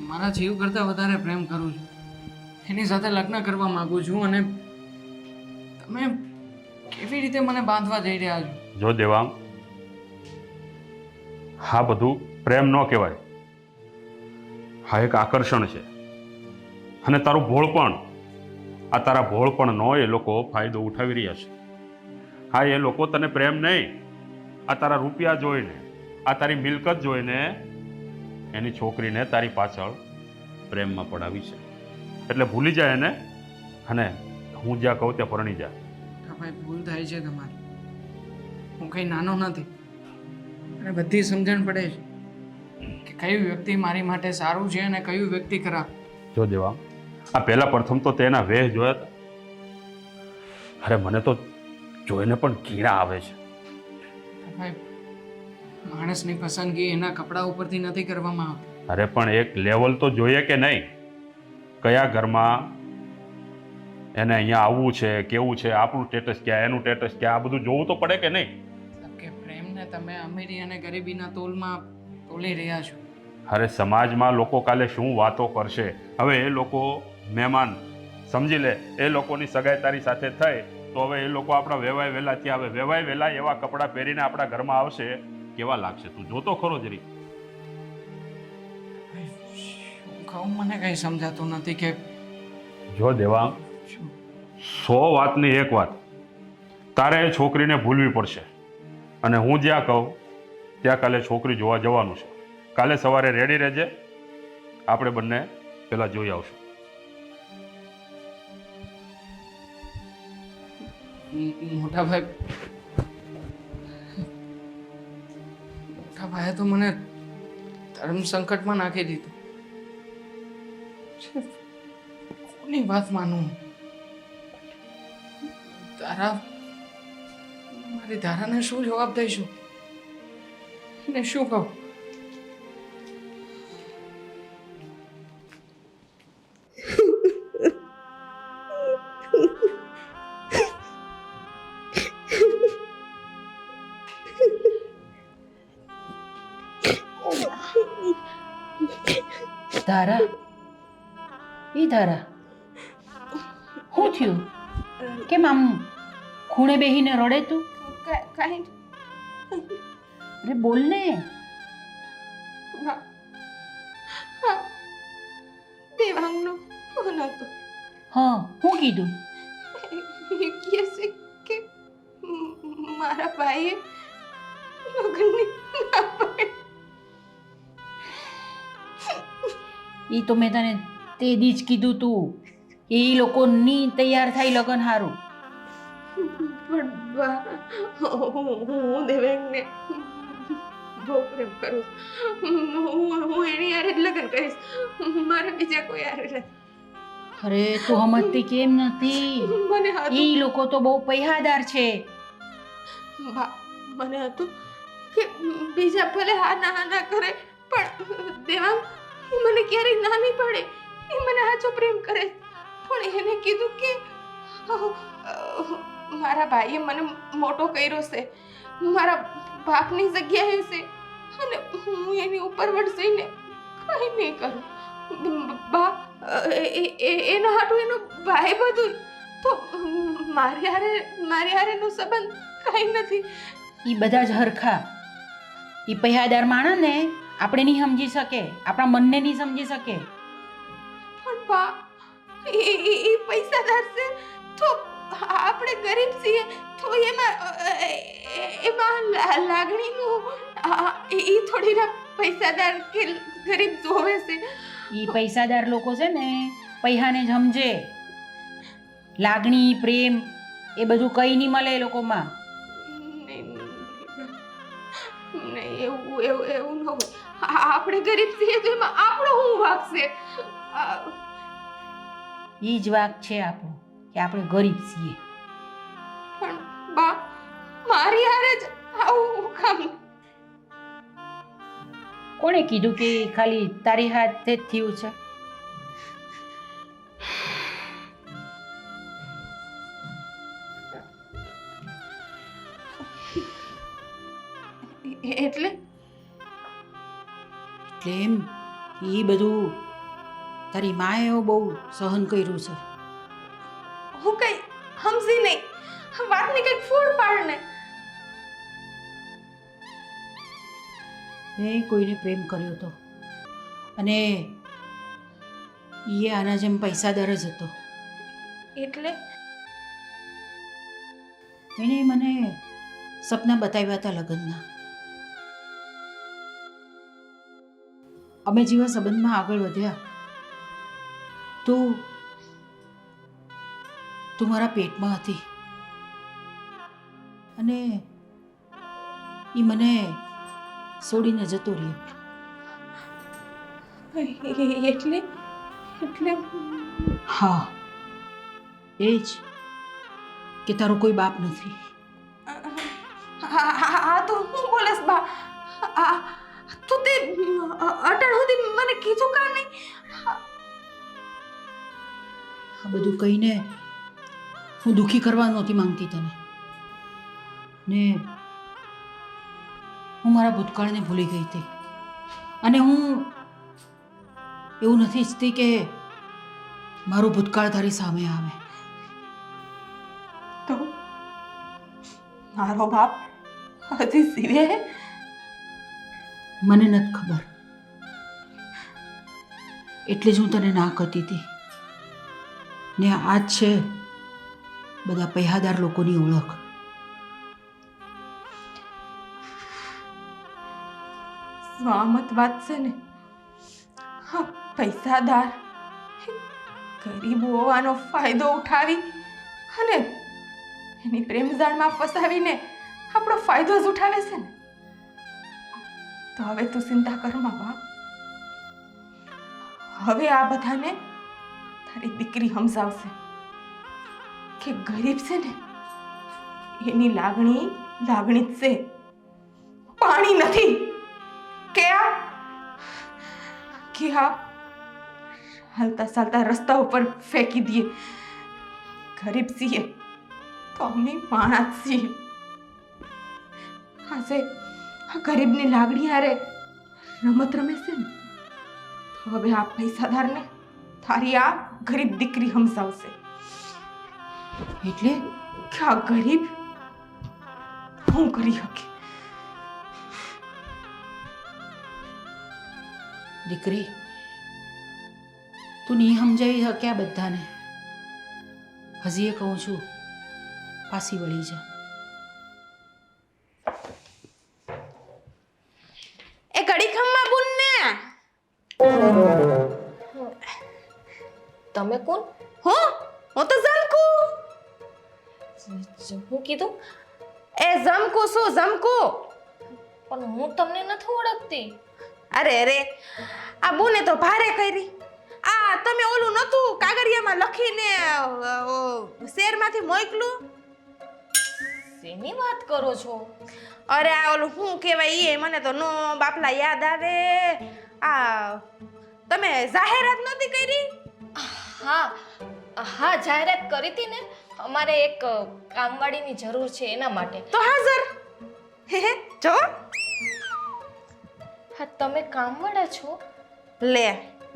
મારા જીવ કરતાં વધારે પ્રેમ કરું છું. એની સાથે લગ્ન કરવા માંગુ છું અને તમે કેવી રીતે મને બાંધવા જઈ રહ્યા છો? જો દેવાંગ, હા બધું પ્રેમ ન કહેવાય, હા એક આકર્ષણ છે. અને તારું ભોળપણ, આ તારા ભોળપણનો એ લોકો ફાયદો ઉઠાવી રહ્યા છે. હા, એ લોકો તને પ્રેમ નહીં, આ તારા રૂપિયા જોઈને, આ તારી મિલકત જોઈને એની છોકરીને તારી પાછળ પ્રેમમાં પડાવી છે. એટલે ભૂલી જાય એને, અને હું જ્યાં કહું ત્યાં પરણી જાય. ભાઈ, ભૂલ થાય છે તમારી. હું કંઈ નાનો નથી અને બધી સમજણ પડે છે કે કયું વ્યક્તિ મારી માટે સારું છે અને કયું વ્યક્તિ ખરાબ. જો દેવા, આ પહેલા પ્રથમ તો તેના વેહ જોયા હતા. અરે મને તો જોઈને પણ કીડા આવે છે. ભાઈ માણસની પસંદગી એના કપડા ઉપરથી નથી કરવામાં આવતી. અરે પણ એક લેવલ તો જોઈએ કે નહીં? કયા ઘરમાં એને અહીંયા આવવું છે, કેવું છે, આપણું સ્ટેટસ ક્યાં, એનું સ્ટેટસ ક્યાં, આ બધું જોવું તો પડે કે નહીં? કે પ્રેમને તમે અમીરી અને ગરીબીના તોલમાં તોલી રહ્યા છો. અરે સમાજમાં લોકો કાલે શું વાતો કરશે? હવે એ લોકો મહેમાન સમજી લે, એ લોકોની સગાઈ તારી સાથે થઈ તો હવે એ લોકો આપણા વેવાય વહેલા ત્યાં આવે, વેવાય વહેલા એવા કપડાં પહેરીને આપણા ઘરમાં આવશે, કેવા લાગશે? તું જોતો ખરો જરી. શું કહું મને કંઈ સમજાતું નથી કે જો દેવાંગ, શું 100 વાતની એક વાત, તારે એ છોકરીને ભૂલવી પડશે. અને હું જ્યાં કહું ત્યાં કાલે છોકરી જોવા જવાનું છે. કાલે સવારે રેડી રહેજે, આપણે બંને પહેલાં જોઈ આવશું. મોટા ભાઈએ તો મને ધર્મ સંકટમાં નાખી દીધું. કોની વાત માનું? મારી ધારાને શું જવાબ દઈશું ને શું કહું? ધારા, એ ધારા, શું થયું? કેમ આમ ખૂણે બેહીને રડે તું? કાંઈ અરે બોલ ને. દેવાંગનો ફોન હતો. હા, શું કીધું? એ કહે છે કે મારા ભાઈએ લગ્નની ના પાડી. એ તો મેં તને તે દી જ કીધું તું કે એ લોકો ની તૈયાર થાય લગન હારું. પણ બા, હું દેવાંગને બહુ પ્રેમ કરું છું. હું એની હારે જ લગ્ન કરીશ. મારે બીજા કોઈ હારે નથી. અરે તું સમજતી કેમ નથી? મને એ હતું લોકો તો બહુ પૈસાદાર છે. બા, મને હતું કે બીજા ભલે હા ના કરે પણ દેવાંગ એ મને ક્યારેય ના નહીં પાડે. એ મને સાચો પ્રેમ કરે. પણ એને કીધું કે મારા ભાઈએ મને મોટો કર્યો છે, મારા બાપની જગ્યાએ છે અને હું એની ઉપર વળસીને કંઈ નહીં કરું. બા, એના હાટું એનો ભાઈ બધું તો મારી હારેનો સંબંધ કંઈ નથી. એ બધા જ હરખા. એ પૈસાદાર માણસ ને આપણે નહીં સમજી શકે, આપણા મનને નહીં સમજી શકે. પણ બા, એ પૈસાદાર છે તો આપણે ગરીબ છીએ તો એમાં લાગણીનું એ થોડીના પૈસાદાર કે ગરીબ જોવે છે. એ પૈસાદાર લોકો છે ને પૈસાને જ સમજે. લાગણી, પ્રેમ એ બધું કંઈ નહીં મળે એ લોકોમાં. નહીં, એવું ન હોય. આપણે ગરીબ છીએ તો એમાં આપણો શું વાંક છે? એ જ વાક છે આપણો કે આપણે ગરીબ છીએ. પણ બા, મારી હારે જ આવું કામ. કોણે કીધું કે ખાલી તારી હાથે જ થયું છે? એટલે એમ એ બધું તારી માએ બહુ સહન કર્યું છે. હું કઈ સમજી નહીં. વાતની કઈક ફૂડ પાડ ને. મેં કોઈને પ્રેમ કર્યો હતો અને એ આના જેમ પૈસાદાર જ હતો. એટલે એણે મને સપના બતાવ્યા હતા લગ્નના. અમે જેવા સંબંધમાં આગળ વધ્યા, તું મારા પેટમાં હતી અને એ મને છોડીને જતો રહ્યો. એટલે હા, એ જ કે તારો કોઈ બાપ નથી. હા તો હું બોલેસ બા આ તું તે અટણ સુધી મને કીધું કા નહીં આ બધું કહીને હું દુઃખી કરવા નહોતી માંગતી તને ને હું મારા ભૂતકાળને ભૂલી ગઈ હતી અને હું એવું નથી ઈચ્છતી કે મારું ભૂતકાળ તારી સામે આવે. તો મારો બાપ હજી જીવે મને નથી ખબર એટલે જ હું તને ના કરતી હતી ને આ જ છે બધા પૈસાદાર લોકોની ઓળખ. સ્વામત વાત છે ને હા પૈસાદાર ગરીબ હોવાનો ફાયદો ઉઠાવી અને એની પ્રેમજાળમાં ફસાવીને આપણો ફાયદો જ ઉઠાવે છે ને તો હવે તું ચિંતા કર માં બાપ હવે આ બધાને તારી દીકરી સમજાવશે કે ગરીબ છે ને એની લાગણી જ છે પાણી નથી કે આ હાલતા ચાલતા રસ્તા ઉપર ફેંકી દઈએ ગરીબ છીએ તો અમે માણસ છીએ આજે આ ગરીબની લાગણી હારે રમત રમે છે ને તો હવે આ પૈસાદારને તારી આ ગરીબ દીકરી સમજાવશે એટલે કે આ ગરીબ શું કરી શકે દીકરી તું નહીં સમજાવી શકે આ બધાને. હજી એ કહું છું પાછી વળી જા. એ ઘડી ખમ્મા બુનને તમે કોણ? હું તો જમકુ હું કીધું એ જમકુ શું જમકુ પણ હું તમને નથી ઓળખતી. અરે આ બુને તો ભારે કરી આ તમે ઓલું નતું કાગળિયામાં લખીને શેરમાંથી મોકલું શેની વાત કરો છો? અરે આ ઓલું શું કહેવાય એ મને તો નો બાપલા યાદ આવે આ તમે જાહેરાત નહોતી કરી હા હા જાહેરાત કરી હતી ને અમારે એક કામવાળીની જરૂર છે એના માટે. તો હાજર જો હા તમે કામવાળા છો? લે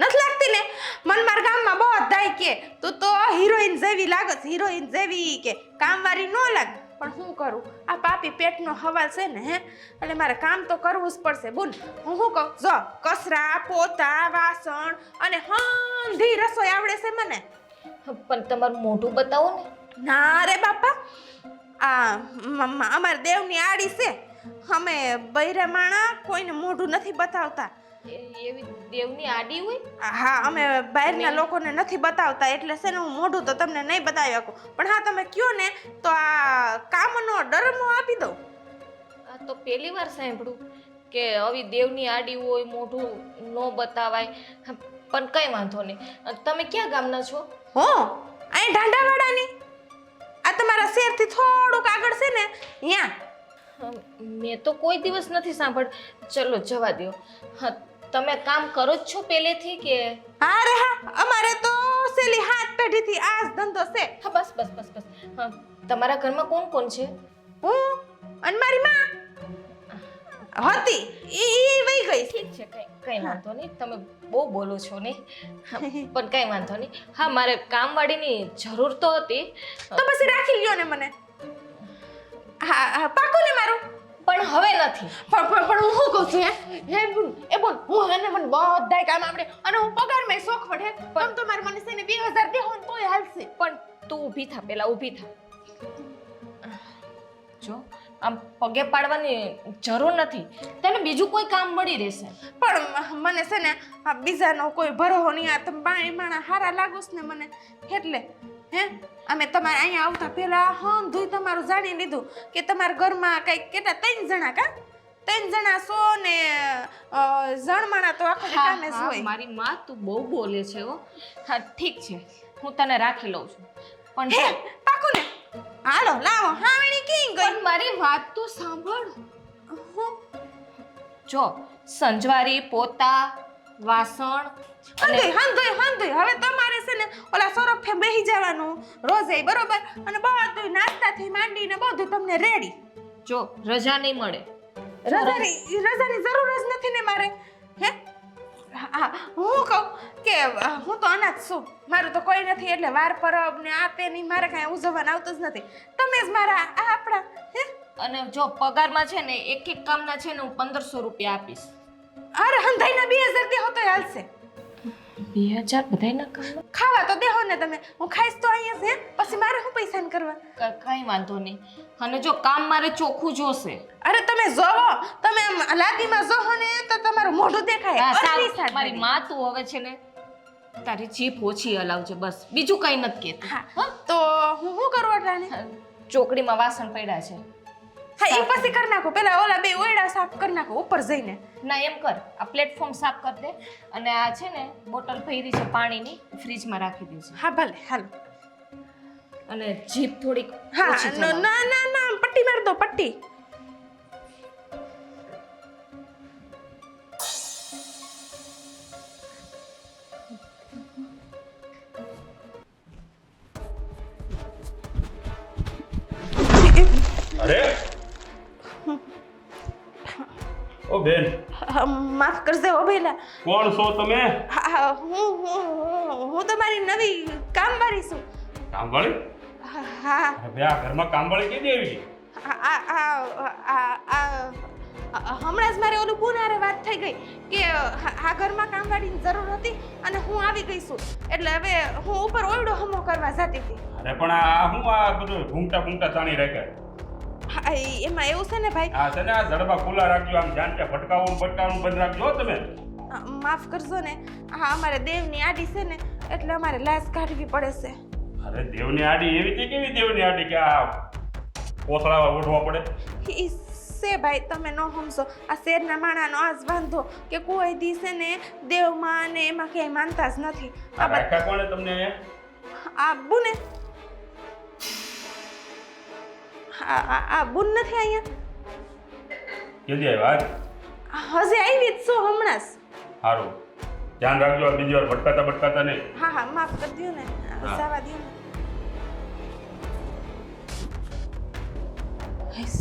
નથી લાગતી ને મન મારા ગામમાં બધાય કે તું તો હિરોઈન જેવી લાગસ હિરોઈન જેવી કે કામવાળી ન લાગ પણ હું કરું આ પાપી પેટનો હવાલ છે ને એટલે મારે કામ તો કરવું જ પડશે બોલ હું શું કહું જો કચરા પોતા વાસણ અને હંધી રસોઈ આવડે છે મને પણ તમારું મોઢું બતાવો ને. ના રે બાપા આ અમારા દેવની આડી છે અમે બૈરા માણા કોઈને મોઢું નથી બતાવતા એવી દેવની આડી હોય? હા અમે બહારના લોકોને નથી બતાવતા એટલે છે ને હું મોઢું તો તમને નહીં બતાવી શકું પણ હા તમે કયો ને તો આ કામનો ડરમો આપી દઉં. આ તો પહેલી વાર સાંભળ્યું કે આવી દેવની આડી હોય મોઢું ન બતાવાય. પણ કઈ વાંધો નહીં. તમે ક્યાં ગામના છો? હો અહીં ઢાંડાવાડાની આ તમારા શહેરથી થોડુંક આગળ છે ને ત્યાં. મેં તો કોઈ દિવસ નથી સાંભળ. ચલો જવા દો. હા તમે કામ કરો જ છો પહેલેથી કે? હા રે હા અમારે તો સેલી હાથ પેઢીથી આ જ ધંધો છે. હા બસ બસ બસ બસ. હા તમારા ઘરમાં કોણ કોણ છે? હું અને મારી માં હતી ઈ વઈ ગઈ. ઠીક છે કઈ વાંધો નહીં. તમે બહુ બોલો છો નહીં પણ કઈ વાંધો નહીં. હા મારે કામવાળીની જરૂર તો હતી તો પછી રાખી લ્યો ને મને. હા પાકું ને મારું પણ હવે નથી. પણ હું શું કહું છું હે બોલ હું એને મને બધાય કામ આવડે અને હું પગારમાં શોખ પડે પણ તો મારે મને છે ને 2000 દેહો ને તોય હાલશે. પણ તું ઊભી થા પહેલા ઊભી થા. જો આમ પગે પાડવાની જરૂર નથી. તને બીજું કોઈ કામ મળી રહેશે. પણ મને છે ને આ બીજાનો કોઈ ભરોહો નહીં. આ તમે બાઈ માણા હારા લાગો છો ને મને એટલે હે અમે તમારે અહીંયા આવતા પહેલા હંધુય તમારું જાણી લીધું કે તમારા ઘરમાં કંઈક કેટલા 3 જણા કા 3 જણા છો ને જણમાણા તો આખો કામે જ હોય. મારી માં તું બહુ બોલે છે હો. હા ઠીક છે હું તને રાખી લઉં છું હે પણ પાકું ને હાલો લાવો હાવણી કી ગઈ પણ મારી વાત તો સાંભળ. જો સંજવારી, પોતા, વાસણ અને હંધોય હવે તમારે છે ને ઓલા સોરફે બેહી જવાનું રોજે બરોબર અને બધું નાસ્તાથી માંડીને બધું તમને રેડી. જો રજા નહીં મળે. રજાની જરૂર જ નથી ને મારે. હે હા હું કહું કે હું તો અનાથ છું, મારું તો કોઈ નથી, એટલે વાર પરબ ને આ તે નહીં મારે કાંઈ ઉજવવાનું આવતું જ નથી. તમે જ મારા આપણા હે. અને જો પગારમાં છે ને એક કામના છે ને હું 1500 રૂપિયા આપીશ. અરે હંધાઈના 2000 દેહો તો હાલશે. 2000 બધાયના કામના? ખાવા તો દેહો ને તમે, હું ખાઈશ તો અહીંયા છે, પછી મારે શું પૈસા કરવા? કાંઈ વાંધો નહીં. અને જો કામ મારે ચોખ્ખું જોશે. અરે તમે જોવો, તમે આમ લાદીમાં જોહો ને તો તમારું મોઢું દેખાય. હા, સારું. અરલી સાથ મારી માં તું હવે છે ને તારી જીભ ઓછી હલાવજે, બસ બીજું કઈ નથી કહેતી. હા તો હું શું કરું અટાણે? ચોકડીમાં વાસણ પડ્યા છે. હા એ પછી કરી નાખો, પેલા ઓલા બે ઓયડા સાફ કરી નાખો ઉપર જઈને. ના એમ કર, આ પ્લેટફોર્મ સાફ કરી દે અને આ છે ને બોટલ ભરી છે પાણીની, ફ્રીજમાં રાખી દેજે. હા ભલે હાલો. અને જીભ થોડીક હા ઓછી ના ચલાવ. ના પટ્ટી માર દો પટ્ટી. અરે ઓ બેન, માફ કરજો ઓ ભઈલા. કોણ છો તમે? હું તમારી નવી કામવાળી છું. કામવાળી? હા અરે બે આ ઘરમાં કામવાળી કઈ દેવી? હમણાં જ મારે ઓલું પુનારે વાત થઈ ગઈ કે આ ઘરમાં કામવાળીની જરૂર હતી અને હું આવી ગઈ છું, એટલે હવે હું ઉપર ઓરડો હમો કરવા જતી હતી. અરે પણ આ હું આ બધું ઘૂંઘટા તાણી રાખ્યા. હા, એમાં એવું છે ને ભાઈ, આ છે ને આ જડબા ખુલ્લા રાખજો, આમ જાણ કે ભટકાવું બંધ રાખજો હો તમે. માફ કરજો ને, હા અમારે દેવની આડી છે ને એટલે અમારે લાશ કાઢવી પડે છે. અરે દેવની આડી એવી તે કેવી દેવની આડી કે આ કોથળા ઓઢવા પડે? ઈ છે ભાઈ, તમે ન સમજો. આ શેરના માણાનો આજ વાંધો કે કોઈ દી છે ને દેવમાં ને એમાં ક્યાંય માનતા જ નથી. આ રાખ્યા કોણે તમને અહીંયા? આ બુને આ બુન નથી અહીંયા. કેદી આવ્યા? હજી આવી જ છું હમણાં જ. સારું, ધ્યાન રાખજો, આ બીજી વાર ભટકાતા નહીં. હા માફ કરી દો ને, હા. જવા દો ને. હૈસ.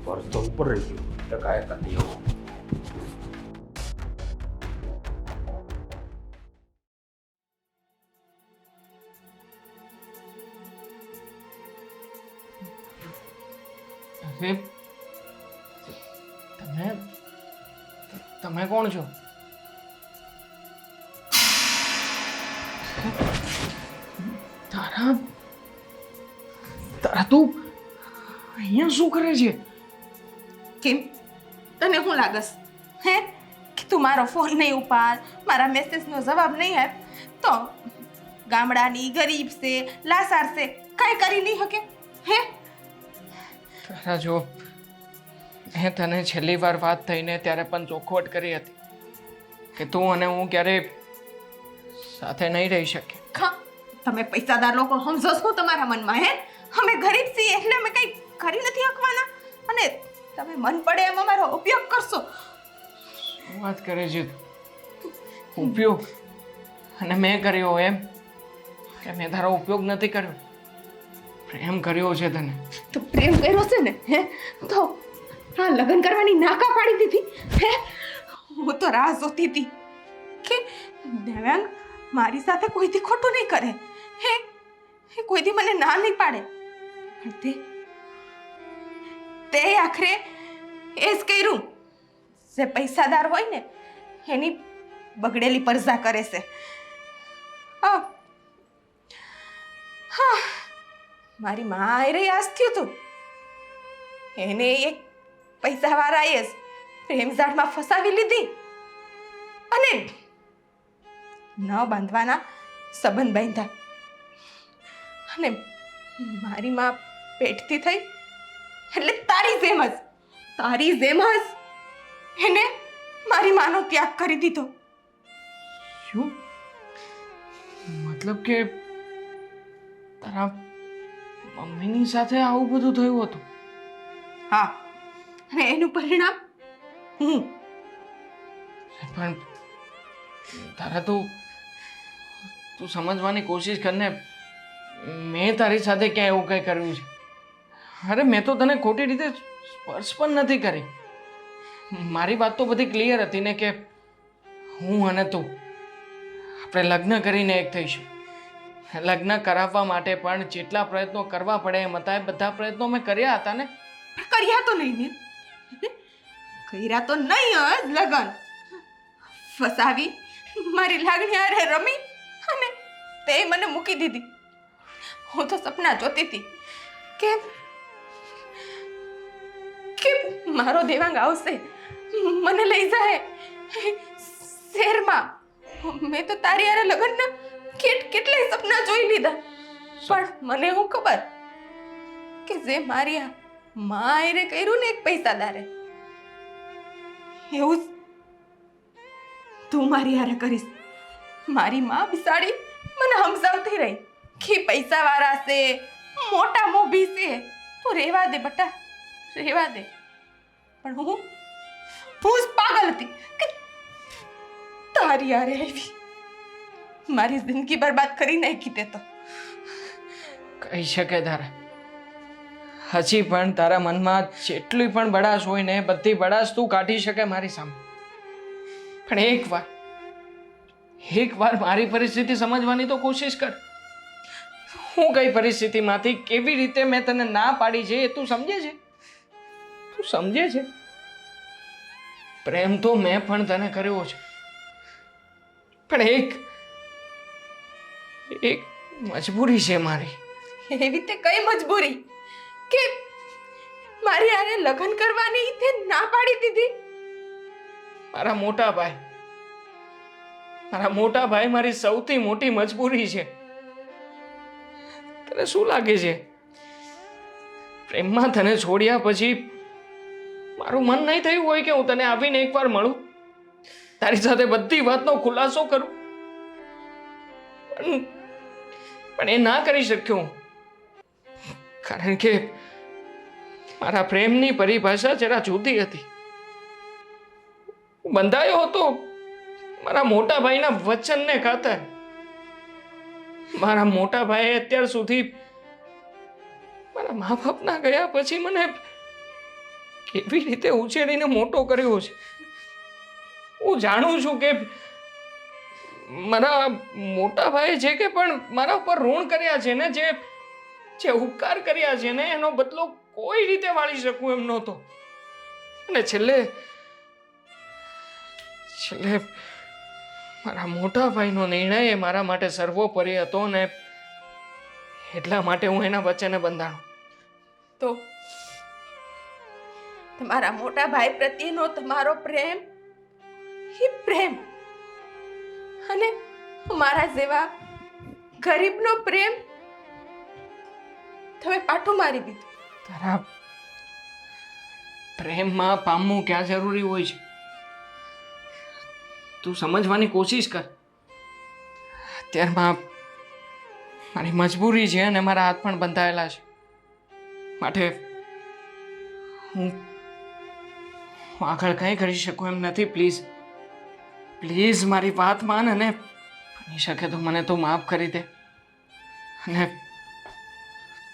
પર્સ તો ઉપર રહી ગયું, ટકાય કાઢી આવો. અરે તમે કોણ છો? તારા તું અહીંયા શું કરે છે? કેમ તને શું લાગસ હે કે તું મારો ફોન નહીં ઉપાડ, મારા મેસેજનો જવાબ નહીં આપ તો ગામડાની ગરીબ છે, લાસાર છે, કાંઈ કરી નહીં શકે હે? તારા જો મેં તને છેલ્લી વાર વાત થઈને ત્યારે પણ ચોખવટ કરી હતી કે તું અને હું ક્યારેય સાથે નહીં રહી શકે. ખા તમે પૈસાદાર લોકો સમજો છો તમારા મનમાં હે? અમે ગરીબ છીએ એટલે અમે કંઈ કરી નથી શકવાના અને તમે મન પડે એમ અમારો ઉપયોગ કરશો. શું વાત કરે છે? ઉપયોગ? અને મેં કર્યો એમ કે મેં તારો ઉપયોગ નથી કર્યો, પ્રેમ કર્યો છે તને. તો પ્રેમ કર્યો છે ને હે તો હા લગ્ન કરવાની નાકા પાડી દીધી હે? હું તો રાહ જોતી હતી કે દેવાંગ મારી સાથે કોઈથી ખોટું નહીં કરે હે, કોઈથી મને ના નહીં પાડે, પણ તે આખરે એ જ કર્યું જે પૈસાદાર હોય ને એની બગડેલી પરજા કરે છે. હા મારી માં રહી આજ થયું તું એને એક પૈસાવાળાએ જ પ્રેમઝાડમાં ફસાવી લીધી અને ન બાંધવાના સંબંધ બાંધ્યા અને મારી માં પેટથી થઈ એટલે તારી જેમ જ એને મારી માનો ત્યાગ કરી દીધો. શું મતલબ કે તારા મમ્મીની સાથે આવું બધું થયું હતું? હા, અને એનું પરિણામ હું. પણ તારા તું સમજવાની કોશિશ કરને. મેં તારી સાથે ક્યાં એવું કંઈ કર્યું છે? અરે મેં તો તને ખોટી રીતે સ્પર્શ પણ નથી કરી. મારી વાત તો બધી ક્લિયર હતી ને કે હું અને તું આપણે લગ્ન કરીને એક થઈશું. લગ્ન કરાવવા માટે પણ જેટલા પ્રયત્નો કરવા પડે એમ હતા એ બધા પ્રયત્નો મેં કર્યા હતા ને. કર્યા તો નહીં ને, કર્યા તો નહીં જ લગન. ફસાવી, મારી લાગણી હારે રમી અને તે મને મૂકી દીધી. હું તો સપના જોતી હતી કે મારો દેવાંગ આવશે, મને લઈ જાય શહેરમાં. મેં તો તારી હારે લગ્નના કેટલાય સપના જોઈ લીધા, પણ મને હું ખબર કે જે મારી માયરે કર્યું ને એક પૈસાદારે, એવું જ તું મારી હારે કરીશ. મારી માં બિસાડી મને સમજાવતી રહી કે પૈસા વાળા છે, મોટા મોભી છે, તું રેવા દે બટા, રેવા દે. પણ હું જ પાગલ હતી કે તારી હારે આવી મારી જિંદગી બરબાદ કરી નાખી. તે તો કહી શકે તારા, હજી પણ તારા મનમાં જેટલી પણ બડાશ હોય ને બધી બડાશ તું કાઢી શકે મારી સામે. પણ એકવાર મારી પરિસ્થિતિ સમજવાની તો કોશિશ કર. હું કઈ પરિસ્થિતિમાંથી કેવી રીતે મેં તને ના પાડી છે એ તું સમજે છે? તું સમજે છે? પ્રેમ તો મેં પણ તને કર્યો છે, પણ એક મજબૂરી છે મારી. એવી તે કઈ મજબૂરી કે મારી હારે લગ્ન કરવાની તે ના પાડી દીધી? મારા મોટા ભાઈ મારી સૌથી મોટી મજબૂરી છે. તને શું લાગે છે પ્રેમમાં તને છોડ્યા પછી મારું મન નહીં થયું હોય કે હું તને આવીને એકવાર મળું, તારી સાથે બધી વાતનો ખુલાસો કરું? પણ એ ના કરી શક્યો, કારણ કે મારા પ્રેમની પરિભાષા જરા જુદી હતી. હું બંધાયો હતો મારા મોટા ભાઈના વચનને ખાતર. મારા મોટા ભાઈએ અત્યાર સુધી મારા મા બાપના ગયા પછી મને કેવી રીતે ઉછેરીને મોટો કર્યો છે. હું જાણું છું કે મારા મોટા ભાઈએ જે કે પણ મારા ઉપર ઋણ કર્યા છે ને, જે ઉપકાર કર્યા છે ને, એનો બદલો કોઈ રીતે વાળી શકું એમ નહોતો. અને છેલ્લે મારા મોટા ભાઈનો નિર્ણય એ મારા માટે સર્વોપરી હતો ને એટલા માટે હું એના વચને બંધાણો. તો તમારા મોટા ભાઈ પ્રત્યેનો તમારો પ્રેમ એ પ્રેમ અને મારા જેવા ગરીબનો પ્રેમ તમે પાટું મારી દીધું. તારા પ્રેમમાં પામવું ક્યાં જરૂરી હોય છે? તું સમજવાની કોશિશ કર. અત્યારમાં મારી મજબૂરી છે અને મારા હાથ પણ બંધાયેલા છે, માટે હું આગળ કંઈ કરી શકું એમ નથી. પ્લીઝ મારી વાત માન અને બની શકે તો મને તું માફ કરી દે અને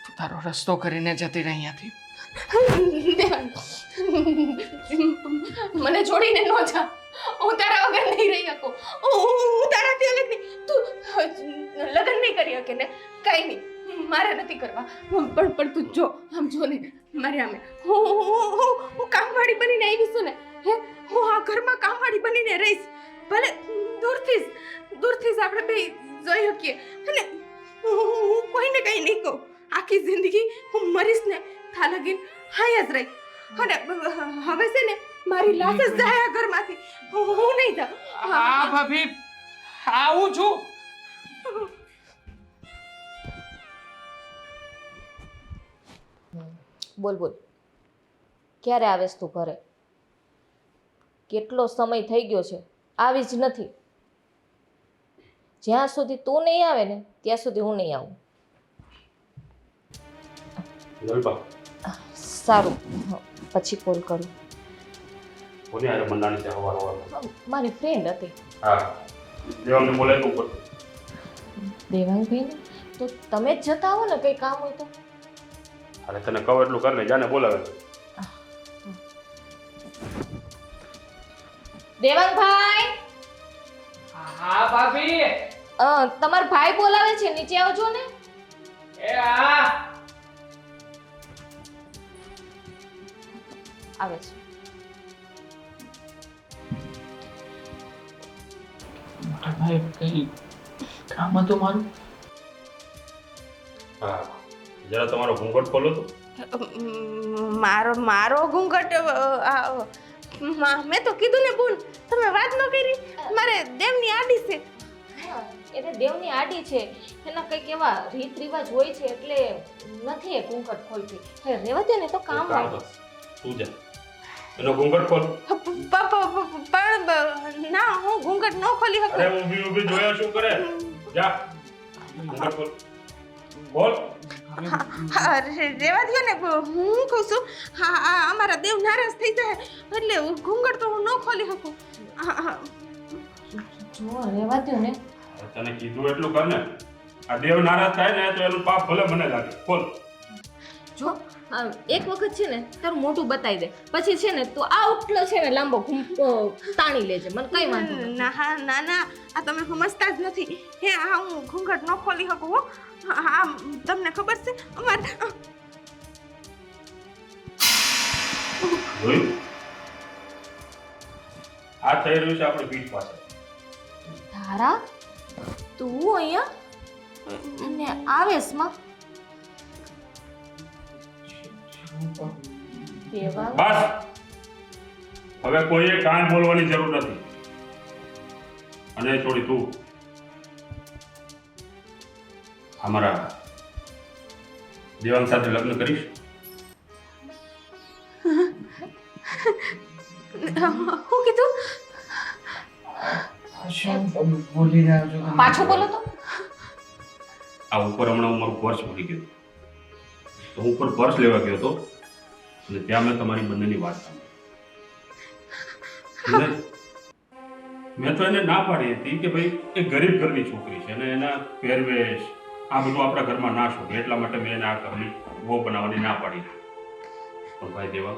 તું તારો રસ્તો કરીને જતી રહી હતી. મને છોડીને ન જા, હું તારા વગર નહીં રહી શકું. હું તારાથી અલગ નહીં. તું લગ્ન નહીં કરી શકે ને? કઈ નહીં, મારે નથી કરવા. પણ તું જો, આમ જો ને મારે આમે હું કામવાળી બનીને આવી છું ને, હે, હું આ ઘરમાં કામવાળી બનીને રહીશ. ભલે દૂરથી જ આપણે બે જોઈ શકીએ. અને હું કોઈને કંઈ નહીં કહું. આખી જિંદગી હું મરીશ ને થા લગીન હાય જ રહી. અને હવે છે ને મારી લાશ જ જાય આ ઘરમાંથી. હું નહીં જાઉં. હા ભાભી, આવું છું. બોલ ક્યારે આવેશ તું ઘરે? કેટલો સમય થઈ ગયો છે, આવી જ નથી. જ્યાં સુધી તું નહીં આવે ને ત્યાં સુધી હું નહીં આવું. જલપા સારું, પછી કોલ કરું. કોની આરે મંડાણી છે હવાર હવાર? મારી ફ્રેન્ડ હતી હા, દેવાંગને બોલે તો ઉપર. દેવાંગભાઈને. તો તમે જ જતા આવો ને કંઈ કામ હોય તો. અરે તને કહું એટલું કર ને, જાને બોલાવે. દેવાંગભાઈ, હા ભાભી. તમારા ભાઈ બોલાવે છે, નીચે આવજો ને. એ હા. આવે છે. મોટા ભાઈ કઈ કામ હતું મારું? હા, જરા તમારો ઘૂંઘટ ખોલો તો. મારો ઘૂંઘટ મેં તો કીધું ને બોલ, તમે વાત ન કરી. મારે દેવની આડી છે. એટલે દેવની આડી છે, એના કંઈક એવા રીત રિવાજ હોય છે એટલે નથી એ ઘૂંઘટ ખોલતી. હે રેવા દે ને, તો કામ કામ હોય. કર. તું જા, એનો ઘૂંઘટ ખોલ. પણ ના, હું ઘૂંઘટ ન ખોલી અરે શકું. ઊભી ઊભી જોયા શું કરે? જા, ઘૂંઘટ ખોલ. બોલ. હા, રેવા દો ને, હું કહું છું. હા, અમારા દેવ નારાજ થઈ જાય એટલે ઘૂંઘટ તો હું ન ખોલી શકું. જો રેવા દો ને. તને કીધું એટલું કર ને. આ દેવ નારાજ થાય ને તો એનું પાપ ભલે મને લાગે. ખોલ. જો એક વખત છે ને તારું મોઢું બતાવી દે, પછી છે ને તું આ ઉટલો છે ને લાંબો તાણી લેજે, મને કઈ વાંધો નથી. ના, આ તમે સમજતા જ નથી. હે, હા, હું ઘૂંઘટ ન ખોલી શકું હો. હા, તમને ખબર છે અમારે જોયું? આ થઈ રહ્યું છે આપણી પીઠ પાસે. ધારા, તું અહીંયા અને આવેશમાં દેવાંગ. બસ, હવે કોઈએ કાન બોલવાની જરૂર નથી. અને થોડી તું અમારા દેવાંગ સાથે લગ્ન કરીશ? શું કીધું? શું બોલી રહ્યા છો તમે? પાછું બોલો તો. આ ઉપર હમણાં હું મારું પર્સ ભૂલી ગયો. તો હું ઉપર પર્સ લેવા ગયો હતો અને ત્યાં મેં તમારી બંનેની વાત સાંભળી. મેં તો એને ના પાડી હતી કે ભાઈ એ ગરીબ ઘરની છોકરી છે અને એના પહેરવેશ આ બધું આપણા ઘરમાં ના શોભે, એટલા માટે મેં એને આ ઘરની વહુ બનાવવાની ના પાડી. પણ ભાઈ દેવા,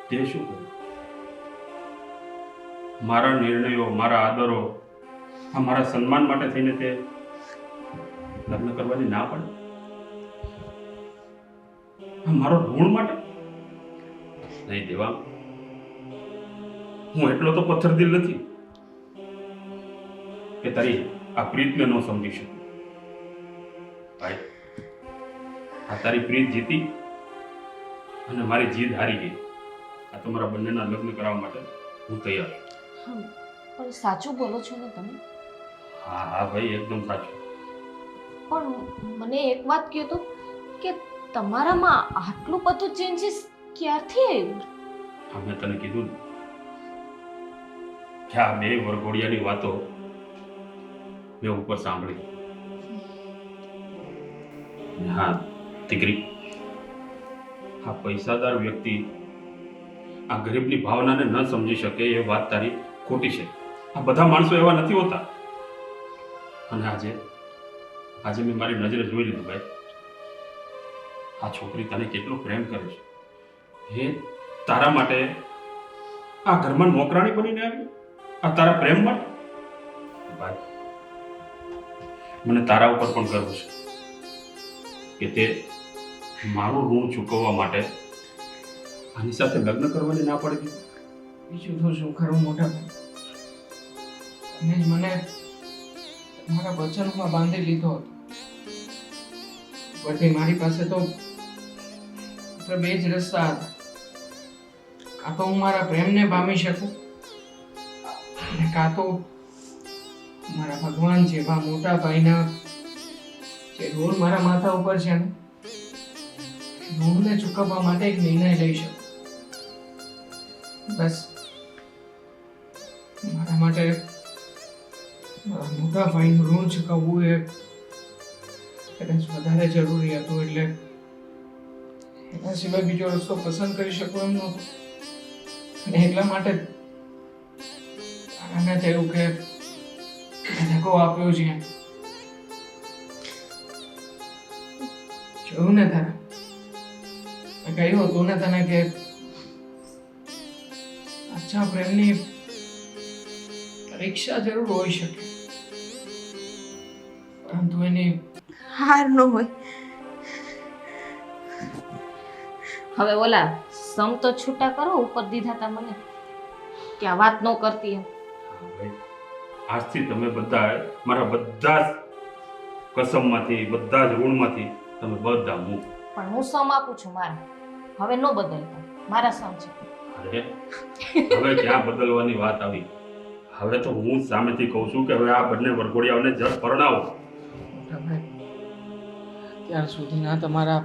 તે શું કર્યું? મારા નિર્ણયો, મારા આદરો, આ મારા સન્માન માટે થઈને તે લગ્ન કરવાની ના પડે? આ મારો ઋણ માટે? નહીં દેવા, હું એટલો તો પથ્થરદિલ નથી કે તારી આ પ્રીતને ન સમજી શકું. ભાઈ, આ તારી પ્રીત જીતી અને મારી જીદ હારી ગઈ. આ તમારા બંનેના લગ્ન કરાવવા માટે હું તૈયાર છું. પણ સાચું બોલો છો ને તમે? હા હા ભાઈ, એકદમ સાચું. પણ મને એક વાત કહો તો કે તમારામાં આટલું બધું ચેન્જીસ ક્યારથી આવ્યું? હા, મેં તને કીધું ને કે આ બે વરઘોડિયાની વાતો મેં ઉપર સાંભળી. હા દીકરી, આ પૈસાદાર વ્યક્તિ આ ગરીબની ભાવનાને ન સમજી શકે એ વાત તારી ખોટી છે. આ બધા માણસો એવા નથી હોતા. અને આજે મેં મારી નજરે જોઈ લીધું ભાઈ, આ છોકરી તને કેટલો પ્રેમ કરે છે. એ તારા માટે આ ઘરમાં નોકરાણી બનીને આવી, આ તારા પ્રેમ માટે. ભાઈ, મને તારા ઉપર પણ ગર્વ છે કે તે મારું ઋણ ચૂકવવા માટે આની સાથે લગ્ન કરવાની ના પાડી દીધી. બીજું તો શું ખરું મોટા ભાઈ, તમે જ મને મારા વચનમાં બાંધી લીધો હતો. બધી મારી પાસે તો માત્ર બે જ રસ્તા હતા. કાં તો હું મારા પ્રેમને પામી શકું અને કાં તો મારા ભગવાન જેવા મોટા ભાઈના જે ઋણ મારા માથા ઉપર છે ને, ઋણને ચૂકવવા માટે એક નિર્ણય લઈ શકું. બસ મારા માટે મોટા ભાઈનું ઋણ ચૂકવવું એ કદાચ વધારે જરૂરી હતું, એટલે એના સિવાય બીજો રસ્તો પસંદ કરી શકું એમ નહોતું. અને એટલા માટે આને થયું કે ધક્કો આપ્યો છે. જોયું ને તારા, મેં કહ્યું હતું ને તને કે સાચા પ્રેમની પરીક્ષા જરૂર હોઈ શકે, પરંતુ એની હાર ન હોય. હવે ઓલા સમ તો છૂટા કરો ઉપર દીધા તા મને કે આ વાત ન કરતી એમ. ભાઈ, આજથી તમે બધા મારા બધા જ કસમમાંથી, બધા જ ઋણમાંથી તમે બધા મૂક. પણ હું સમ આપું છું મારા, હવે ન બદલતા, મારા સમ છે. અરે હવે ક્યાં બદલવાની વાત આવી? હવે તો હું જ સામેથી કહું છું કે હવે આ બંને વરઘોડિયાઓને જડ પરણાવો. મોટા ભાઈ, ત્યાર સુધીના તમારા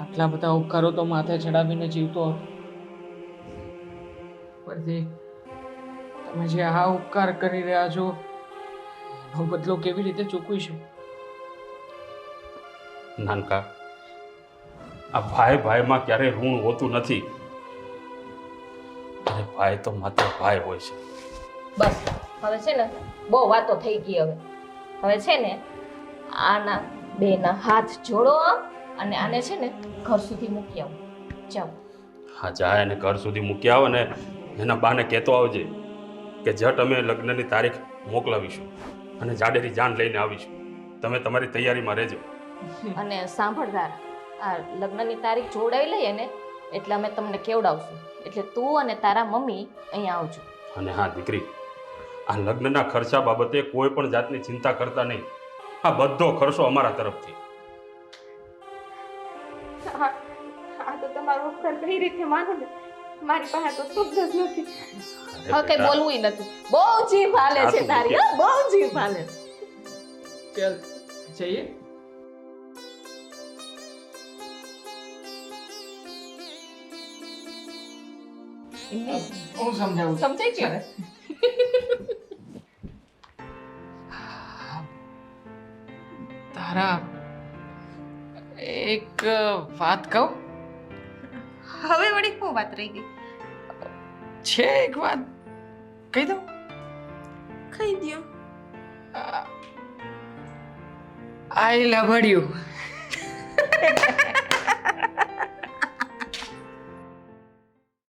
આટલા બધા ઉપકારો તો માથે ચડાવીને જીવતો હતો. પરથી તમે જે આ ઉપકાર કરી રહ્યા છો એનો બદલો કેવી રીતે ચૂકવીશું? નાનકા, આ ભાઈ ભાઈમાં ક્યારેય ઋણ હોતું નથી. અને ભાઈ તો માત્ર ભાઈ હોય છે. બસ હવે છે ને બહુ વાતો થઈ ગઈ. હવે છે ને આના બેના હાથ જોડો આમ, અને આને છે ને ઘર સુધી મૂકી આવો. જાઓ. હા, જાય અને ઘર સુધી મૂકી આવો ને એના બાને કહેતો આવજે કે જટ અમે લગ્નની તારીખ મોકલાવીશું અને જાડેરી જાન લઈને આવીશું. તમે તમારી તૈયારીમાં રહેજો. અને સાંભળદાર, આ લગ્નની તારીખ જોડાઈ લઈએ ને એટલે અમે તમને કેવડાવશું. એટલે તું અને તારા મમ્મી અહીંયા આવજો. અને હા દીકરી, આ લગ્નના ખર્ચા બાબતે કોઈ પણ જાતની ચિંતા કરતા નહીં. આ બધો ખર્ચો અમારા તરફથી. આ તો તમારો ઉપકાર કઈ રીતે માનો ને, મારી પાસે તો શબ્દ જ નથી. હવે કઈ બોલવું નથી. બહુ જીભ હાલે છે તારી, હો, બહુ જીભ હાલે છે. ચાલ જઈએ. હું સમજાવું છું. સમજાઈ ગયું ને? તારા એક વાત કહું? હવે વળી શું વાત રહી ગઈ? છે એક વાત, કહી દઉં? કહી દ્યો. આઈ લવ યુ.